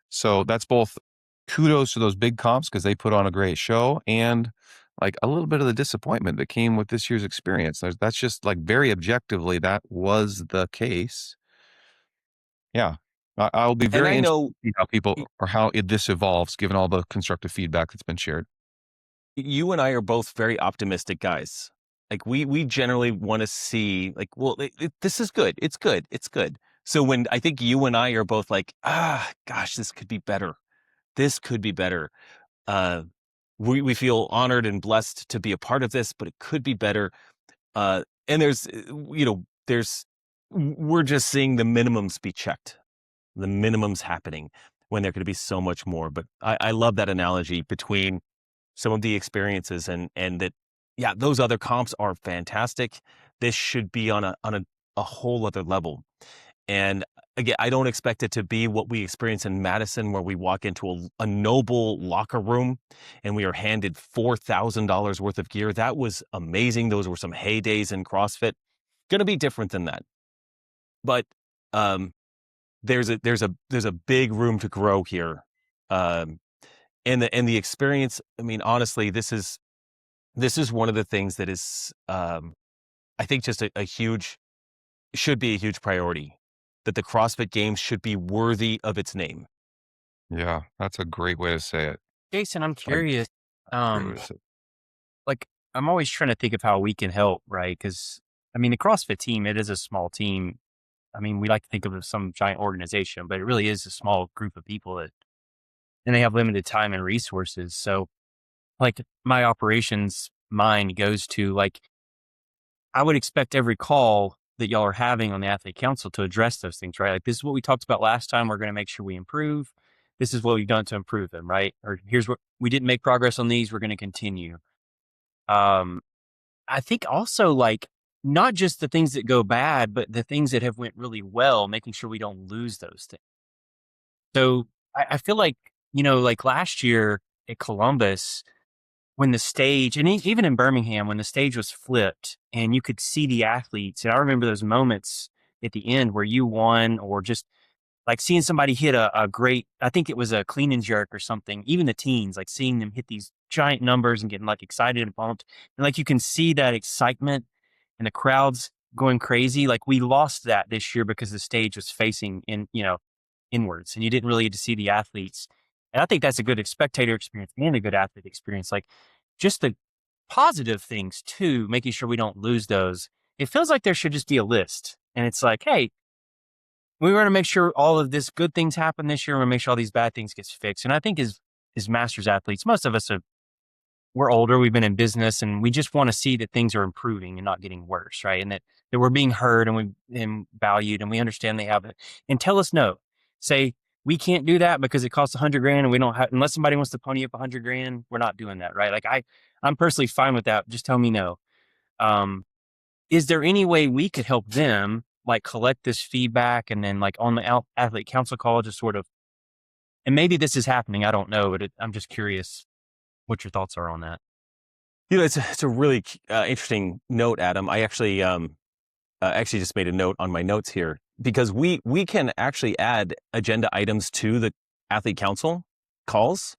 So that's both kudos to those big comps because they put on a great show, and like a little bit of the disappointment that came with this year's experience. That's just like very objectively, that was the case. Yeah. I'll be And very I interested know to see how this evolves given all the constructive feedback that's been shared. you and I are both very optimistic guys. Like we generally want to see like, well, this is good. It's good. It's good. So when I think you and I are both like, gosh, this could be better. This could be better. We feel honored and blessed to be a part of this, but it could be better. And we're just seeing the minimums be checked, the minimums happening when there could be so much more. But I love that analogy between some of the experiences and that, yeah, those other comps are fantastic. This should be on a whole other level. And again, I don't expect it to be what we experience in Madison, where we walk into a noble locker room and we are handed $4,000 worth of gear. That was amazing. Those were some heydays in CrossFit. Going to be different than that, but um, there's a big room to grow here, um, and the experience. I mean, honestly, this is one of the things that is, I think, just a huge, should be a huge priority, that the CrossFit Games should be worthy of its name. Yeah, that's a great way to say it. Jason, I'm I curious. Great way to say it. Like I'm always trying to think of how we can help, right? Because I mean, the CrossFit team, it is a small team. I mean, we like to think of it as some giant organization, but it really is a small group of people that, and they have limited time and resources. So, like, my operations mind goes to like, I would expect every call that y'all are having on the athlete council to address those things, right? Like, this is what we talked about last time. We're going to make sure we improve. This is what we've done to improve them, right? Or here's what we didn't make progress on these. We're going to continue. Um, I think also like not just the things that go bad, but the things that have went really well, making sure we don't lose those things. So I feel like, like last year at Columbus, when the stage, and even in Birmingham, when the stage was flipped and you could see the athletes, and I remember those moments at the end where you won, or just like seeing somebody hit a great, I think it was a clean and jerk or something, even the teens, like seeing them hit these giant numbers and getting like excited and pumped. And like you can see that excitement and the crowds going crazy. Like we lost that this year because the stage was facing inwards and you didn't really get to see the athletes. And I think that's a good spectator experience and a good athlete experience. Like just the positive things too, making sure we don't lose those. It feels like there should just be a list. And it's like, hey, we want to make sure all of this good things happen this year. We want to make sure all these bad things gets fixed. And I think as masters athletes, most of us we're older, we've been in business, and we just want to see that things are improving and not getting worse, right? And that we're being heard and valued, and we understand they have it. And tell us no. Say we can't do that because it costs $100,000, and we don't have, unless somebody wants to pony up $100,000, we're not doing that, right? Like I'm personally fine with that. Just tell me no. Um, is there any way we could help them like collect this feedback and then like on the athlete council call, just sort of, and maybe this is happening, I don't know, but I'm just curious what your thoughts are on that. It's a really interesting note, Adam. I actually just made a note on my notes here, because we can actually add agenda items to the athlete council calls.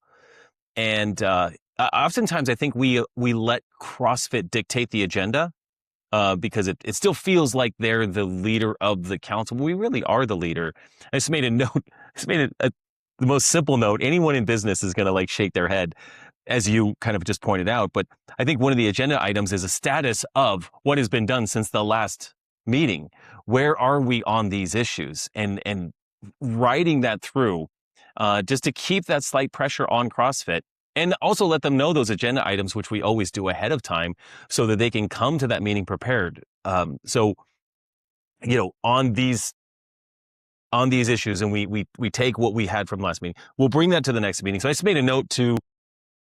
And oftentimes I think we let CrossFit dictate the agenda, because it still feels like they're the leader of the council. We really are the leader. I just made a note, just made the most simple note. Anyone in business is going to like shake their head, as you kind of just pointed out. But I think one of the agenda items is a status of what has been done since the last meeting. Where are we on these issues? And writing that through, just to keep that slight pressure on CrossFit, and also let them know those agenda items, which we always do ahead of time, so that they can come to that meeting prepared. So, on these issues, and we take what we had from last meeting, we'll bring that to the next meeting. So I just made a note to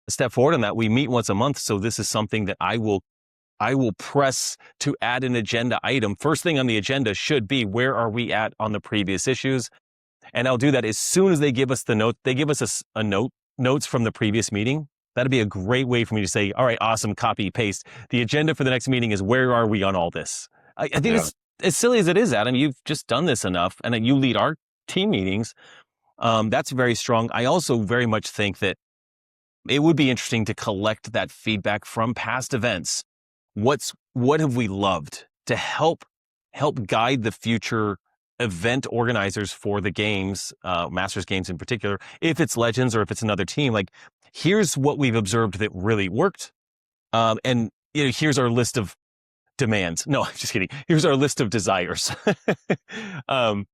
step forward on that. We meet once a month, so this is something that I will press to add an agenda item. First thing on the agenda should be, where are we at on the previous issues? And I'll do that as soon as they give us the note. They give us a notes from the previous meeting. That'd be a great way for me to say, all right, awesome, copy, paste. The agenda for the next meeting is, where are we on all this? I think it's as silly as it is, Adam. You've just done this enough, and you lead our team meetings. That's very strong. I also very much think that it would be interesting to collect that feedback from past events. What have we loved, to help guide the future event organizers for the games, Masters Games in particular, if it's Legends or if it's another team. Like, here's what we've observed that really worked. And here's our list of demands. No, I'm just kidding. Here's our list of desires. But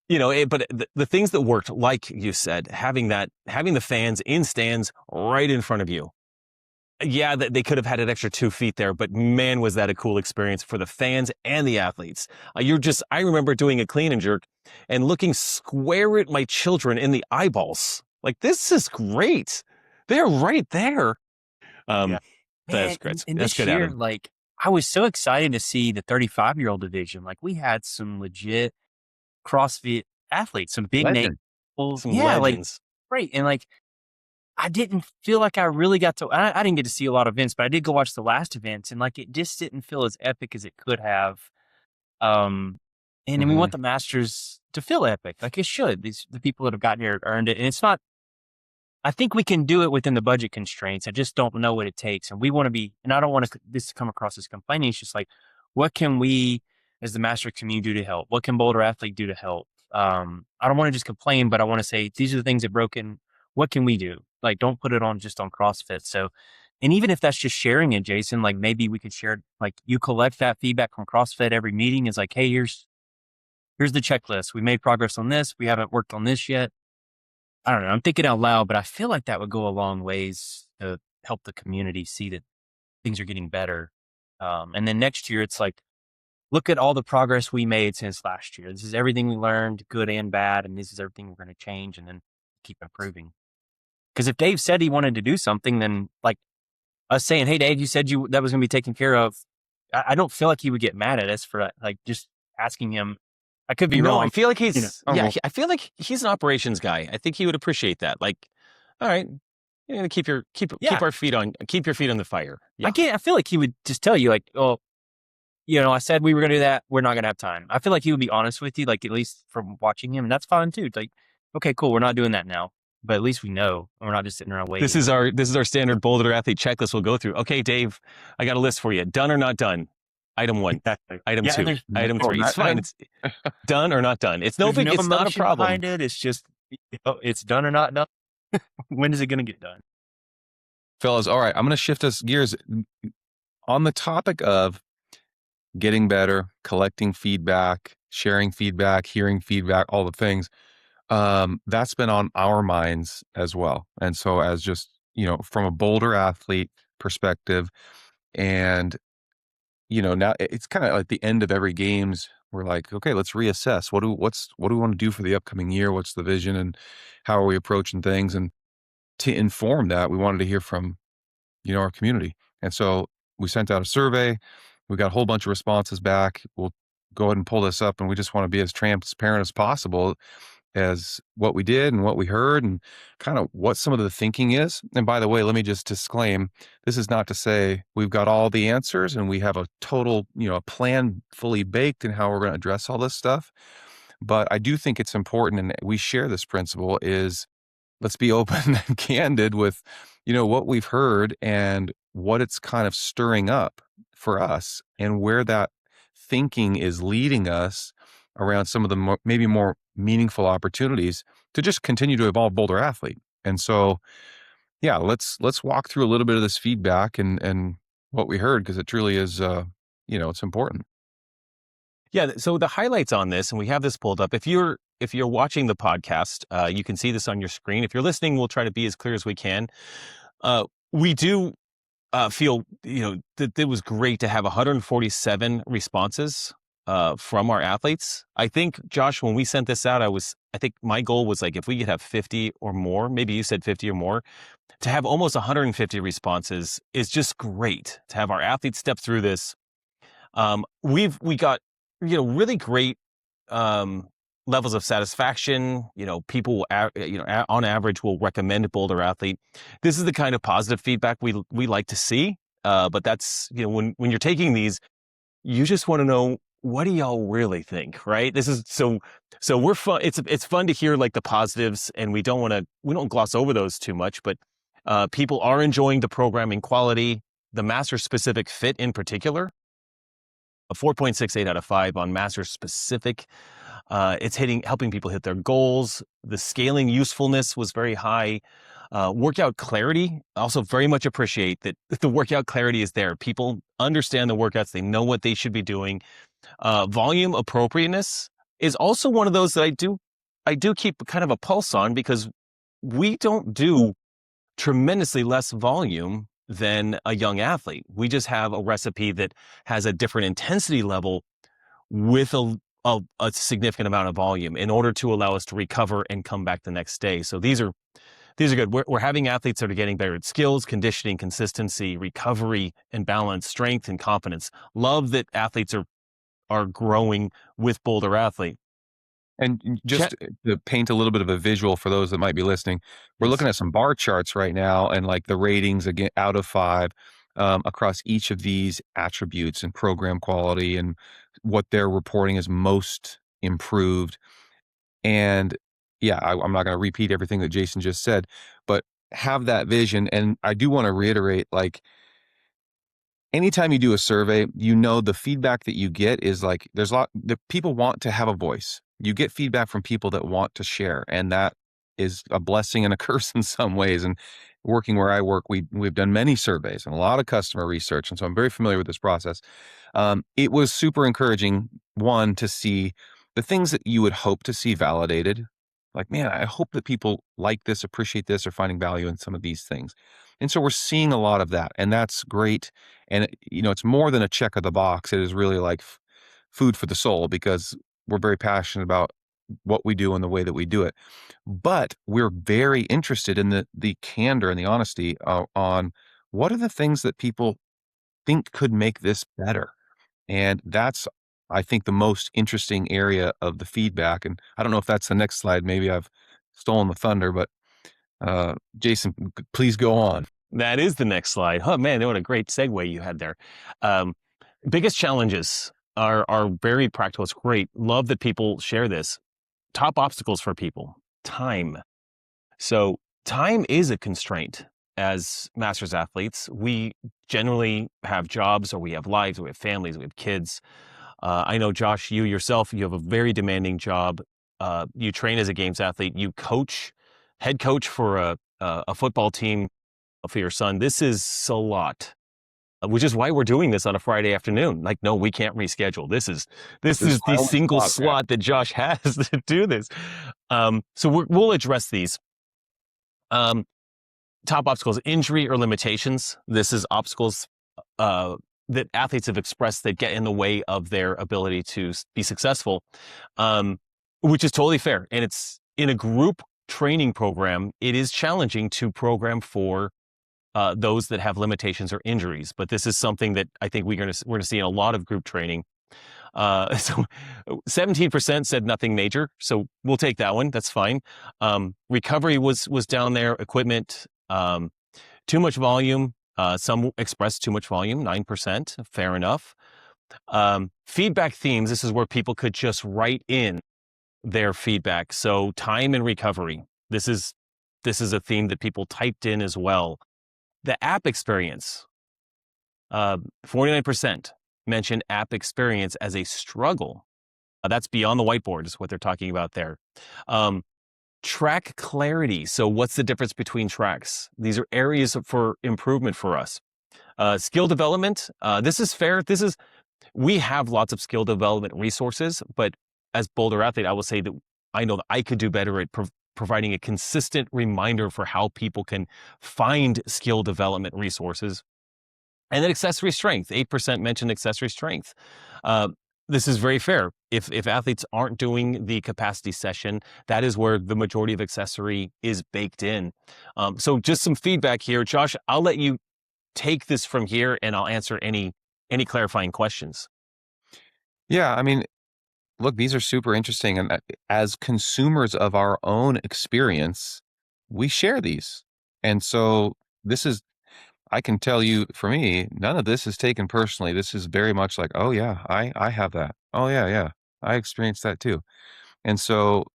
the things that worked, like you said, having the fans in stands right in front of you. Yeah, they could have had an extra 2 feet there, but man, was that a cool experience for the fans and the athletes. I remember doing a clean and jerk and looking square at my children in the eyeballs. Like, this is great. They're right there. Yeah. That's great. And That's this good, year, Adam. like, I was so excited to see the 35-year-old division. Like, we had some legit CrossFit athletes, some big name Legend. people. Some Yeah, like legends. great. And like I didn't feel like I really got to. I didn't get to see a lot of events, but I did go watch the last events, and like it just didn't feel as epic as it could have. Um, and we Hmm. want the Masters to feel epic, like it should. The people that have gotten here earned it, and it's not. I think we can do it within the budget constraints. I just don't know what it takes. And we want to be, and I don't want this to come across as complaining. It's just like, what can we as the master community do to help? What can Boulder Athlete do to help? I don't want to just complain, but I want to say, these are the things that broken. What can we do? Like, don't put it on just on CrossFit. So, and even if that's just sharing it, Jason, like maybe we could share, like you collect that feedback from CrossFit every meeting is like, hey, here's the checklist. We made progress on this. We haven't worked on this yet. I don't know. I'm thinking out loud, but I feel like that would go a long ways to help the community see that things are getting better. And then next year, it's like, look at all the progress we made since last year. This is everything we learned, good and bad, and this is everything we're going to change and then keep improving. Because if Dave said he wanted to do something, then like us saying, "Hey, Dave, you said that was going to be taken care of," I don't feel like he would get mad at us for like just asking him. I could be No, I wrong. feel like You know, I feel like he's an operations guy. I think he would appreciate that. Like, all right, you're gonna keep your keep your feet on the fire. Yeah. I feel like he would just tell you, like, "Oh, I said we were going to do that. We're not going to have time." I feel like he would be honest with you, like at least from watching him, and that's fine too. It's like, okay, cool, we're not doing that now, but at least we know, and we're not just sitting around waiting. This is our standard Boulder Athlete checklist we'll go through. Okay, Dave, I got a list for you. Done or not done? Item 1, Exactly. item Yeah, 2, item 3. It's not fine. done. It's done or not done. It's no There's big. It's not a emotion problem. behind it. It's just, it's done or not done. When is it going to get done? Fellas, all right, I'm going to shift us gears on the topic of getting better, collecting feedback, sharing feedback, hearing feedback, all the things. That's been on our minds as well. And so as just, from a Boulder athlete perspective, and, now it's kind of like the end of every games. We're like, okay, let's reassess. What do we want to do for the upcoming year? What's the vision and how are we approaching things? And to inform that, we wanted to hear from, our community. And so we sent out a survey. We got a whole bunch of responses back. We'll go ahead and pull this up, and we just want to be as transparent as possible as what we did and what we heard and kind of what some of the thinking is. And by the way, let me just disclaim, this is not to say we've got all the answers and we have a total, a plan fully baked in how we're going to address all this stuff. But I do think it's important, and we share this principle, is let's be open and candid with, what we've heard and what it's kind of stirring up for us and where that thinking is leading us around some of the maybe more meaningful opportunities to just continue to evolve Boulder Athlete. And so, yeah, let's walk through a little bit of this feedback and what we heard, because it truly is, it's important. Yeah. So the highlights on this, and we have this pulled up. If you're watching the podcast, you can see this on your screen. If you're listening, we'll try to be as clear as we can. We do feel, that it was great to have 147 responses from our athletes. I think, Josh, when we sent this out, I think my goal was like, if we could have 50 or more, maybe you said 50 or more, to have almost 150 responses is just great to have our athletes step through this. We got, really great levels of satisfaction. People, on average will recommend Boulder Athlete. This is the kind of positive feedback we like to see. But that's, when you're taking these, you just want to know, what do y'all really think, right? This is so we're fun. It's fun to hear like the positives, and we don't gloss over those too much, but people are enjoying the programming quality, the master specific fit in particular. A 4.68 out of 5 on master specific. It's helping people hit their goals. The scaling usefulness was very high. Workout clarity, also very much appreciate that the workout clarity is there. People understand the workouts. They know what they should be doing. Volume appropriateness is also one of those that I do keep kind of a pulse on, because we don't do tremendously less volume than a young athlete. We just have a recipe that has a different intensity level with a significant amount of volume in order to allow us to recover and come back the next day. So these are good. We're having athletes that are getting better at skills, conditioning, consistency, recovery, and balance, strength, and confidence. Love that athletes are growing with Boulder Athlete. And just to paint a little bit of a visual for those that might be listening, we're Yes. looking at some bar charts right now and like the ratings again out of 5 across each of these attributes and program quality and what they're reporting as most improved. And yeah, I'm not going to repeat everything that Jason just said, but have that vision. And I do want to reiterate, like, anytime you do a survey, the feedback that you get is like there's a lot the people want to have a voice. You get feedback from people that want to share, and that is a blessing and a curse in some ways. And working where I work, we've done many surveys and a lot of customer research, and so I'm very familiar with this process. It was super encouraging, one, to see the things that you would hope to see validated. Like, man, I hope that people like this, appreciate this, or finding value in some of these things. And so we're seeing a lot of that, and that's great. And it's more than a check of the box. It is really like food for the soul because we're very passionate about what we do and the way that we do it. But we're very interested in the candor and the honesty on what are the things that people think could make this better. And that's, I think, the most interesting area of the feedback. And I don't know if that's the next slide. Maybe I've stolen the thunder, but Jason, please go on. That is the next slide. Oh man, what a great segue you had there. Um, Biggest challenges are very practical. It's great. Love that people share this. Top obstacles for people: time. So time is a constraint. As masters athletes, we generally have jobs, or we have lives, or we have families, we have kids. I know, Josh, you yourself, you have a very demanding job. You train as a games athlete. You coach, head coach for a football team for your son. This is a lot, which is why we're doing this on a Friday afternoon. Like, no, we can't reschedule. This is my the only single slot, yeah. slot that Josh has to do this. So we'll address these. Top obstacles: injury or limitations. This is obstacles that athletes have expressed that get in the way of their ability to be successful, which is totally fair. And it's in a group training program, it is challenging to program for those that have limitations or injuries. But this is something that I think we're going to see in a lot of group training. So 17% said nothing major. So we'll take that one. That's fine. Recovery was down there. Equipment, too much volume. Some expressed too much volume, 9%. Fair enough. Feedback themes. This is where people could just write in their feedback. So time and recovery. This is a theme that people typed in as well. The app experience. 49% mentioned app experience as a struggle. That's beyond the whiteboard is what they're talking about there. Track clarity. So what's the difference between tracks? These are areas for improvement for us. Skill development. This is fair. We have lots of skill development resources, but as Boulder athlete, I will say that I know that I could do better at providing a consistent reminder for how people can find skill development resources. And then accessory strength. 8% mentioned accessory strength. This is very fair. If athletes aren't doing the capacity session, that is where the majority of accessory is baked in. So just some feedback here. Josh, I'll let you take this from here and I'll answer any clarifying questions. Yeah, I mean, look, these are super interesting. And as consumers of our own experience, we share these. And so I can tell you, for me, none of this is taken personally. This is very much like, oh yeah, I have that. Oh yeah, yeah. I experienced that too. And so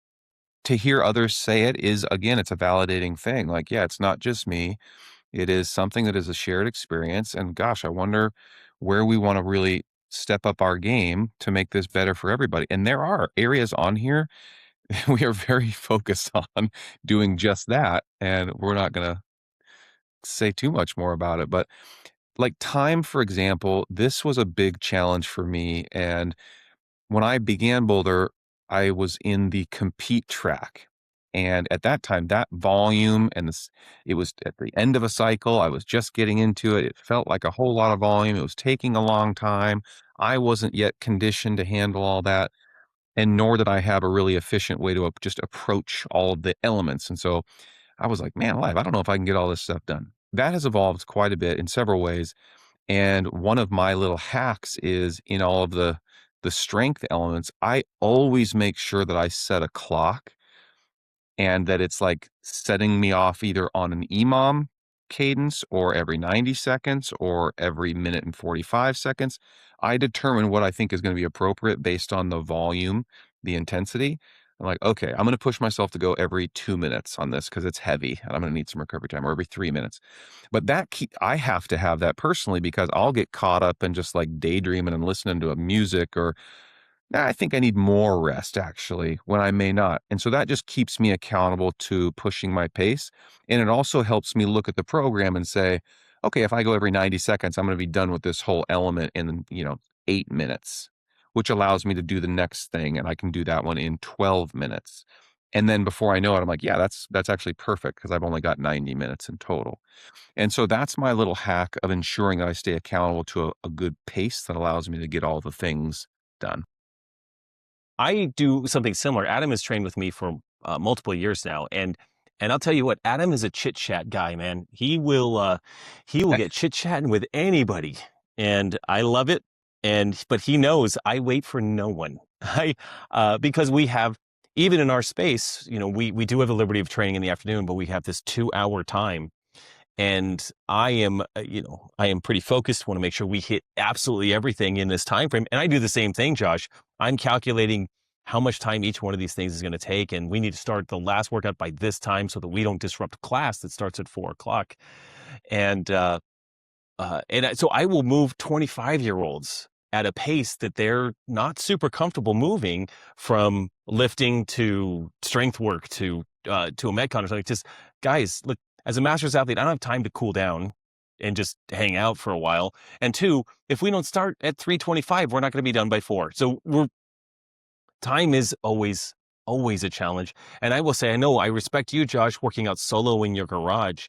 to hear others say it is, again, it's a validating thing. Like, yeah, it's not just me. It is something that is a shared experience. And gosh, I wonder where we want to really step up our game to make this better for everybody. And there are areas on here we are very focused on doing just that. And we're not going to say too much more about it. But like time, for example, this was a big challenge for me. And when I began Boulder, I was in the compete track. And at that time, that volume it was at the end of a cycle. I was just getting into it. It felt like a whole lot of volume. It was taking a long time. I wasn't yet conditioned to handle all that. And nor did I have a really efficient way to just approach all of the elements. And so I was like, man, alive, I don't know if I can get all this stuff done. That has evolved quite a bit in several ways. And one of my little hacks is in all of the the strength elements, I always make sure that I set a clock and that it's like setting me off either on an EMOM cadence or every 90 seconds or every minute and 45 seconds. I determine what I think is going to be appropriate based on the volume, the intensity. I'm like, okay, I'm going to push myself to go every 2 minutes on this because it's heavy and I'm going to need some recovery time, or every 3 minutes. But I have to have that personally because I'll get caught up in just like daydreaming and listening to a music, or "Nah, I think I need more rest actually," when I may not. And so that just keeps me accountable to pushing my pace. And it also helps me look at the program and say, okay, if I go every 90 seconds, I'm going to be done with this whole element in, 8 minutes, which allows me to do the next thing. And I can do that one in 12 minutes. And then before I know it, I'm like, yeah, that's actually perfect because I've only got 90 minutes in total. And so that's my little hack of ensuring that I stay accountable to a good pace that allows me to get all the things done. I do something similar. Adam has trained with me for multiple years now, and I'll tell you what, Adam is a chit chat guy, man. He will get chit chatting with anybody, and I love it. But he knows I wait for no one. I because we have, even in our space, we do have the liberty of training in the afternoon, but we have this 2 hour time. And I am pretty focused, want to make sure we hit absolutely everything in this time frame. And I do the same thing, Josh. I'm calculating how much time each one of these things is going to take, and we need to start the last workout by this time so that we don't disrupt class that starts at 4 o'clock. And so I will move 25-year-olds at a pace that they're not super comfortable moving, from lifting to strength work to a metcon or something. Just, guys, look, as a master's athlete, I don't have time to cool down and just hang out for a while. And two, if we don't start at 3:25, we're not going to be done by 4. So time is always a challenge. And I will say, I know I respect you, Josh, working out solo in your garage.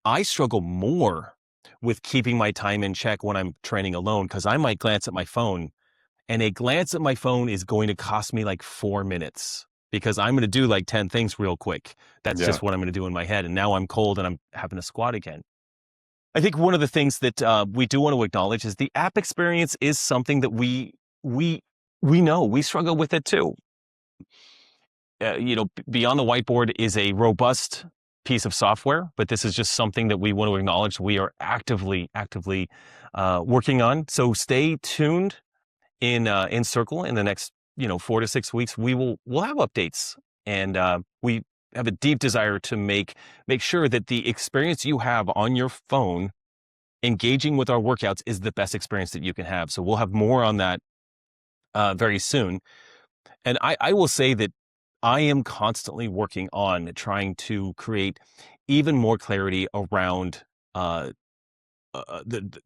I struggle more with keeping my time in check when I'm training alone, because I might glance at my phone, and a glance at my phone is going to cost me like 4 minutes, because I'm going to do like 10 things real quick. That's Yeah. just what I'm going to do in my head. And now I'm cold and I'm having to squat again. I think one of the things that we do want to acknowledge is the app experience is something that we know we struggle with it too. Beyond the Whiteboard is a robust piece of software, but this is just something that we want to acknowledge we are actively working on. So stay tuned in Circle in the next 4 to 6 weeks. We'll have updates, and we have a deep desire to make sure that the experience you have on your phone engaging with our workouts is the best experience that you can have. So we'll have more on that very soon. And I will say that I am constantly working on trying to create even more clarity around the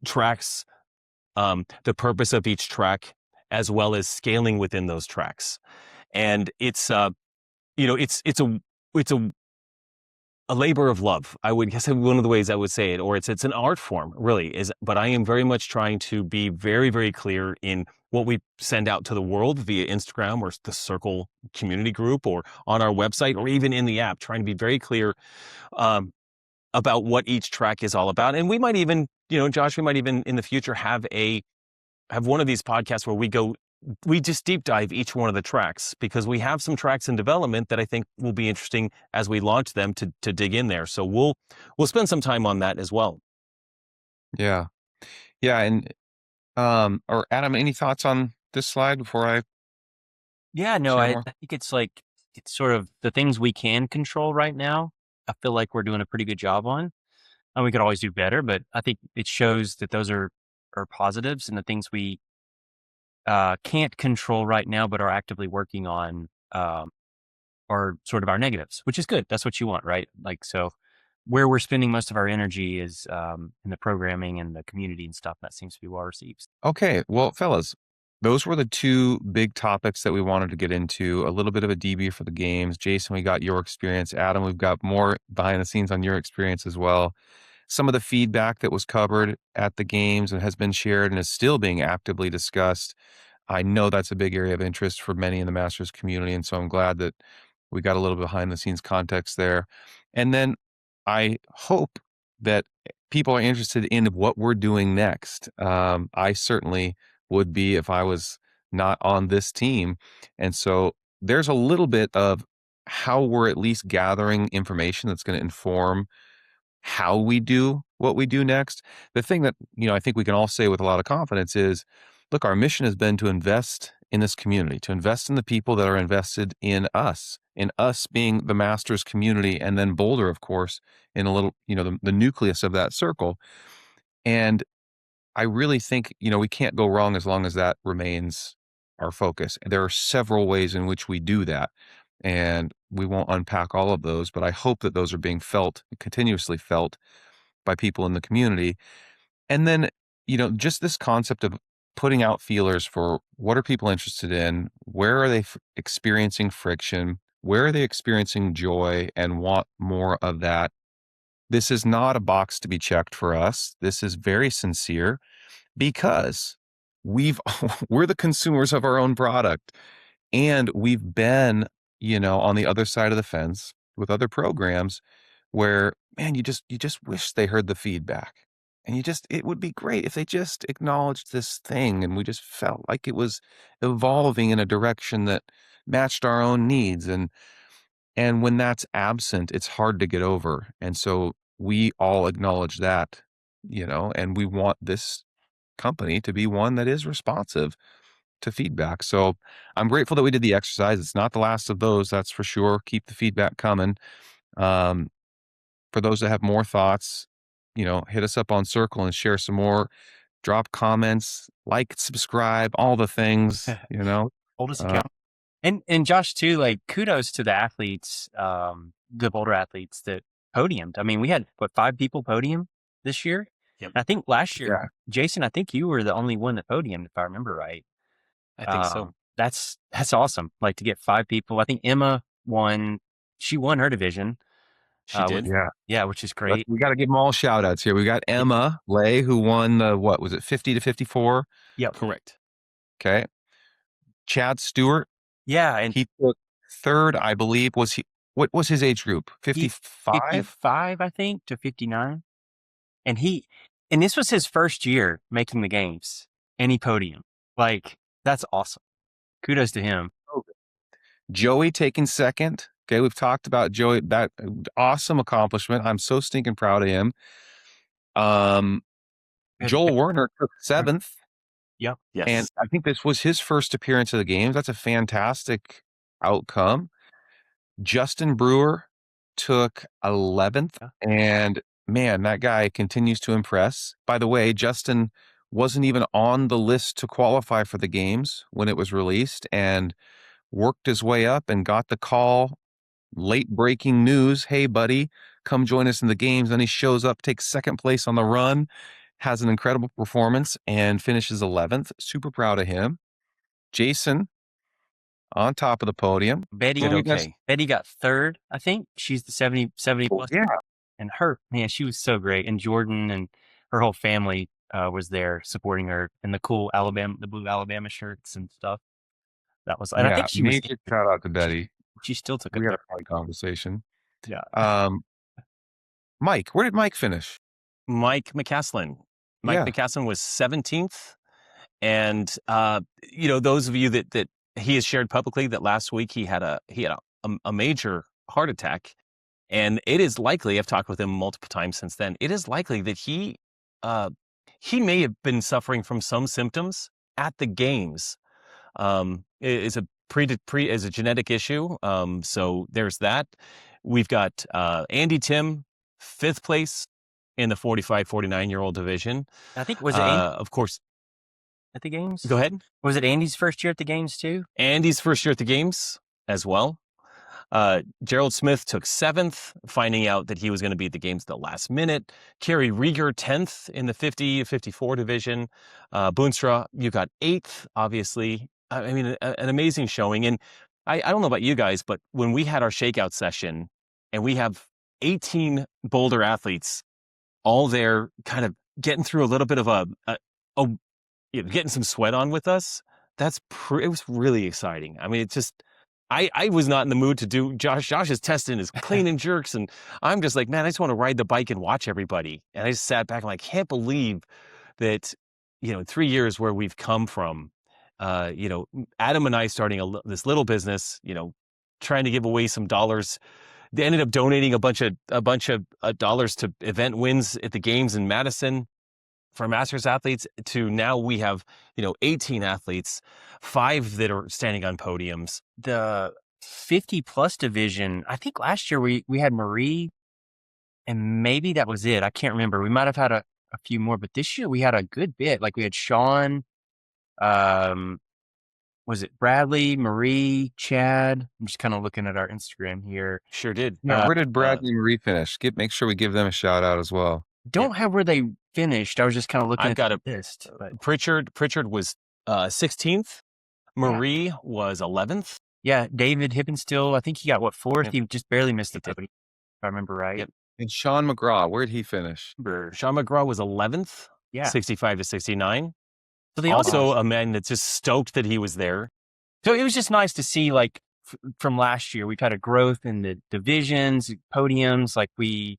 tracks, the purpose of each track, as well as scaling within those tracks. And it's a labor of love. I would guess one of the ways I would say it, or it's an art form, really is. But I am very much trying to be very, very clear in what we send out to the world via Instagram or the Circle community group or on our website or even in the app, trying to be very clear about what each track is all about. And we might even, Josh, we might even in the future have one of these podcasts where we just deep dive each one of the tracks, because we have some tracks in development that I think will be interesting as we launch them to dig in there. So we'll spend some time on that as well. Yeah. Yeah. And, or Adam, any thoughts on this slide before I Yeah, no, share I more? think it's sort of the things we can control right now. I feel like we're doing a pretty good job on, and we could always do better, but I think it shows that those are positives, and the things we can't control right now, but are actively working on, are sort of our negatives, which is good. That's what you want, right? Like, so where we're spending most of our energy is in the programming and the community and stuff. That seems to be well received. Okay. Well, fellas, those were the two big topics that we wanted to get into. A little bit of a DB for the games. Jason, we got your experience. Adam, we've got more behind the scenes on your experience as well. Some of the feedback that was covered at the games and has been shared and is still being actively discussed. I know that's a big area of interest for many in the Masters community. And so I'm glad that we got a little behind the scenes context there. And then I hope that people are interested in what we're doing next. I certainly would be if I was not on this team. And so there's a little bit of how we're at least gathering information that's going to inform how we do what we do next. The thing that, I think we can all say with a lot of confidence is, look, our mission has been to invest in this community, to invest in the people that are invested in us being the Masters community, and then Boulder, of course, in a little, the nucleus of that circle. And I really think, we can't go wrong as long as that remains our focus. There are several ways in which we do that. And we won't unpack all of those, but I hope that those are being felt, continuously felt by people in the community. And then, just this concept of putting out feelers for what are people interested in? Where are they experiencing friction? Where are they experiencing joy and want more of that? This is not a box to be checked for us. This is very sincere because we're the consumers of our own product, and we've been, on the other side of the fence with other programs where, man, you just wish they heard the feedback. And it would be great if they just acknowledged this thing and we just felt like it was evolving in a direction that matched our own needs. And when that's absent, it's hard to get over. And so we all acknowledge that, and we want this company to be one that is responsive to feedback. So I'm grateful that we did the exercise. It's not the last of those, that's for sure. Keep the feedback coming. Um, for those that have more thoughts, hit us up on Circle and share some more. Drop comments, like, subscribe, all the things, Hold us Uh, accountable. And Josh too, like kudos to the athletes, the Boulder athletes that podiumed. I mean, we had 5 people podium this year. Yep. And I think last year, Yeah. Jason, I think you were the only one that podiumed, if I remember right. I think so. That's awesome. Like to get 5 people. I think Emma won. She won her division. She did. Yeah. Which is great. We got to give them all shout outs here. We got Emma Lay, who won what was it, 50 to 54? Yep. Correct. Okay. Chad Stewart, Yeah, and he took third, I believe. What was his age group? 55? 55, I think, to 59. And this was his first year making the games, and he podium. Like, that's awesome. Kudos to him. Joey taking second. Okay, we've talked about Joey. That awesome accomplishment. I'm so stinking proud of him. Joel Werner took 7th. Yep. Yes. And I think this was his first appearance of the games. That's a fantastic outcome. Justin Brewer took 11th. Yeah. And man, that guy continues to impress. By the way, Justin wasn't even on the list to qualify for the games when it was released, and worked his way up and got the call. Late breaking news. Hey, buddy, come join us in the games. Then he shows up, takes second place on the run, has an incredible performance, and finishes 11th. Super proud of him. Jason on top of the podium. Betty, Did okay. Betty got third, I think. She's the 70 plus. Yeah. And she was so great. And Jordan and her whole family was there supporting her in the cool the blue Alabama shirts and stuff. That was, and I think she was. Major shout out to Betty. She still took a We had third. a fun conversation. Yeah. Mike, where did Mike finish? Mike McCaslin. McCaslin was 17th. And, those of you that he has shared publicly that last week he had a major heart attack. And it is likely, I've talked with him multiple times since then, it is likely that he may have been suffering from some symptoms at the games. It's a genetic issue. So there's that. We've got Andy Tim, 5th place in the 45-49-year-old division. I think, was it Andy of course. at the games? Go ahead. Was it Andy's first year at the games too? Andy's first year at the games as well. Gerald Smith took 7th, finding out that he was going to be at the games at the last minute. Kerry Rieger, 10th in the 50-54 division. Boonstra, you got 8th, obviously. I mean, an amazing showing. And I don't know about you guys, but when we had our shakeout session and we have 18 Boulder athletes all there kind of getting through a little bit of getting some sweat on with us, it was really exciting. I mean, it's just, I was not in the mood to do Josh. Josh is testing his clean and jerks, and I'm just like, man, I just want to ride the bike and watch everybody. And I just sat back and can't believe that, 3 years where we've come from, Adam and I starting this little business, trying to give away some dollars. They ended up donating a bunch of dollars to event wins at the games in Madison for Masters athletes. To now we have 18 athletes, 5 that are standing on podiums. The 50 plus division, I think last year we had Marie, and maybe that was it. I can't remember. We might have had a few more, but this year we had a good bit. Like we had Sean, was it Bradley, Marie, Chad? I'm just kind of looking at our Instagram here. Sure did. Where did Bradley and Marie finish? Make sure we give them a shout out as well. Don't have where they finished. I was just kind of looking I've got the list. But Pritchard was 16th. Marie was 11th. Yeah, David Hippenstill, I think he got 4th? Yep. He just barely missed the podium, if I remember right. Yep. And Sean McGraw, where did he finish? Sean McGraw was 11th. Yeah. 65 to 69. So they also a man that's just stoked that he was there. So it was just nice to see, like, from last year, we've had a growth in the divisions, podiums. Like I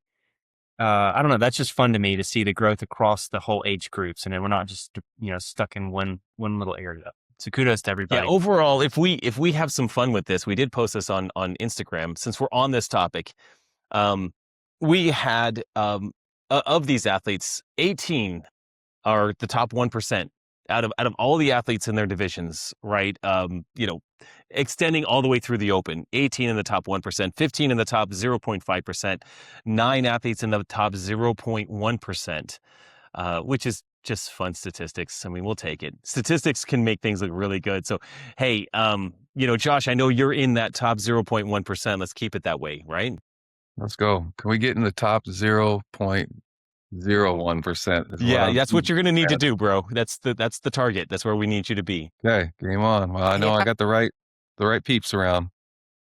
don't know. That's just fun to me to see the growth across the whole age groups. And then we're not just, stuck in one little area. So kudos to everybody. Yeah, overall, if we have some fun with this, we did post this on Instagram. Since we're on this topic, we had, of these athletes, 18 are the top 1%. Out of all the athletes in their divisions, right? Extending all the way through the open, 18 in the top 1%, 15 in the top 0.5%, 9 athletes in the top 0.1%, which is just fun statistics. I mean, we'll take it. Statistics can make things look really good. So, hey, Josh, I know you're in that top 0.1%. Let's keep it that way, right? Let's go. Can we get in the top 0.01%? Yeah, that's what you're going to need to do, bro. That's the target. That's where we need you to be. Okay, game on. Well, I know I got the right peeps around.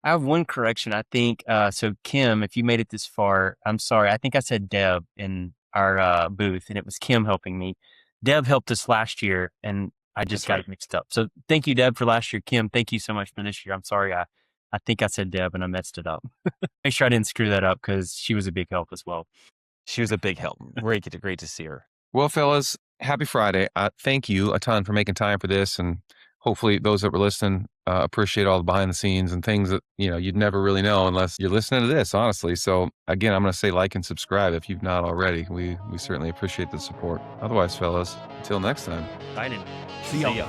I have one correction. I think, so Kim, if you made it this far, I'm sorry. I think I said Deb in our booth, and it was Kim helping me. Deb helped us last year, and I just got it mixed up. So thank you, Deb, for last year. Kim, thank you so much for this year. I'm sorry. I think I said Deb, and I messed it up. Make sure I didn't screw that up, because she was a big help as well. She was a big help. Great to see her. Well, fellas, happy Friday. Thank you a ton for making time for this. And hopefully those that were listening appreciate all the behind the scenes and things that, you'd never really know unless you're listening to this, honestly. So again, I'm going to say like and subscribe if you've not already. We certainly appreciate the support. Otherwise, fellas, until next time. Excited. See ya.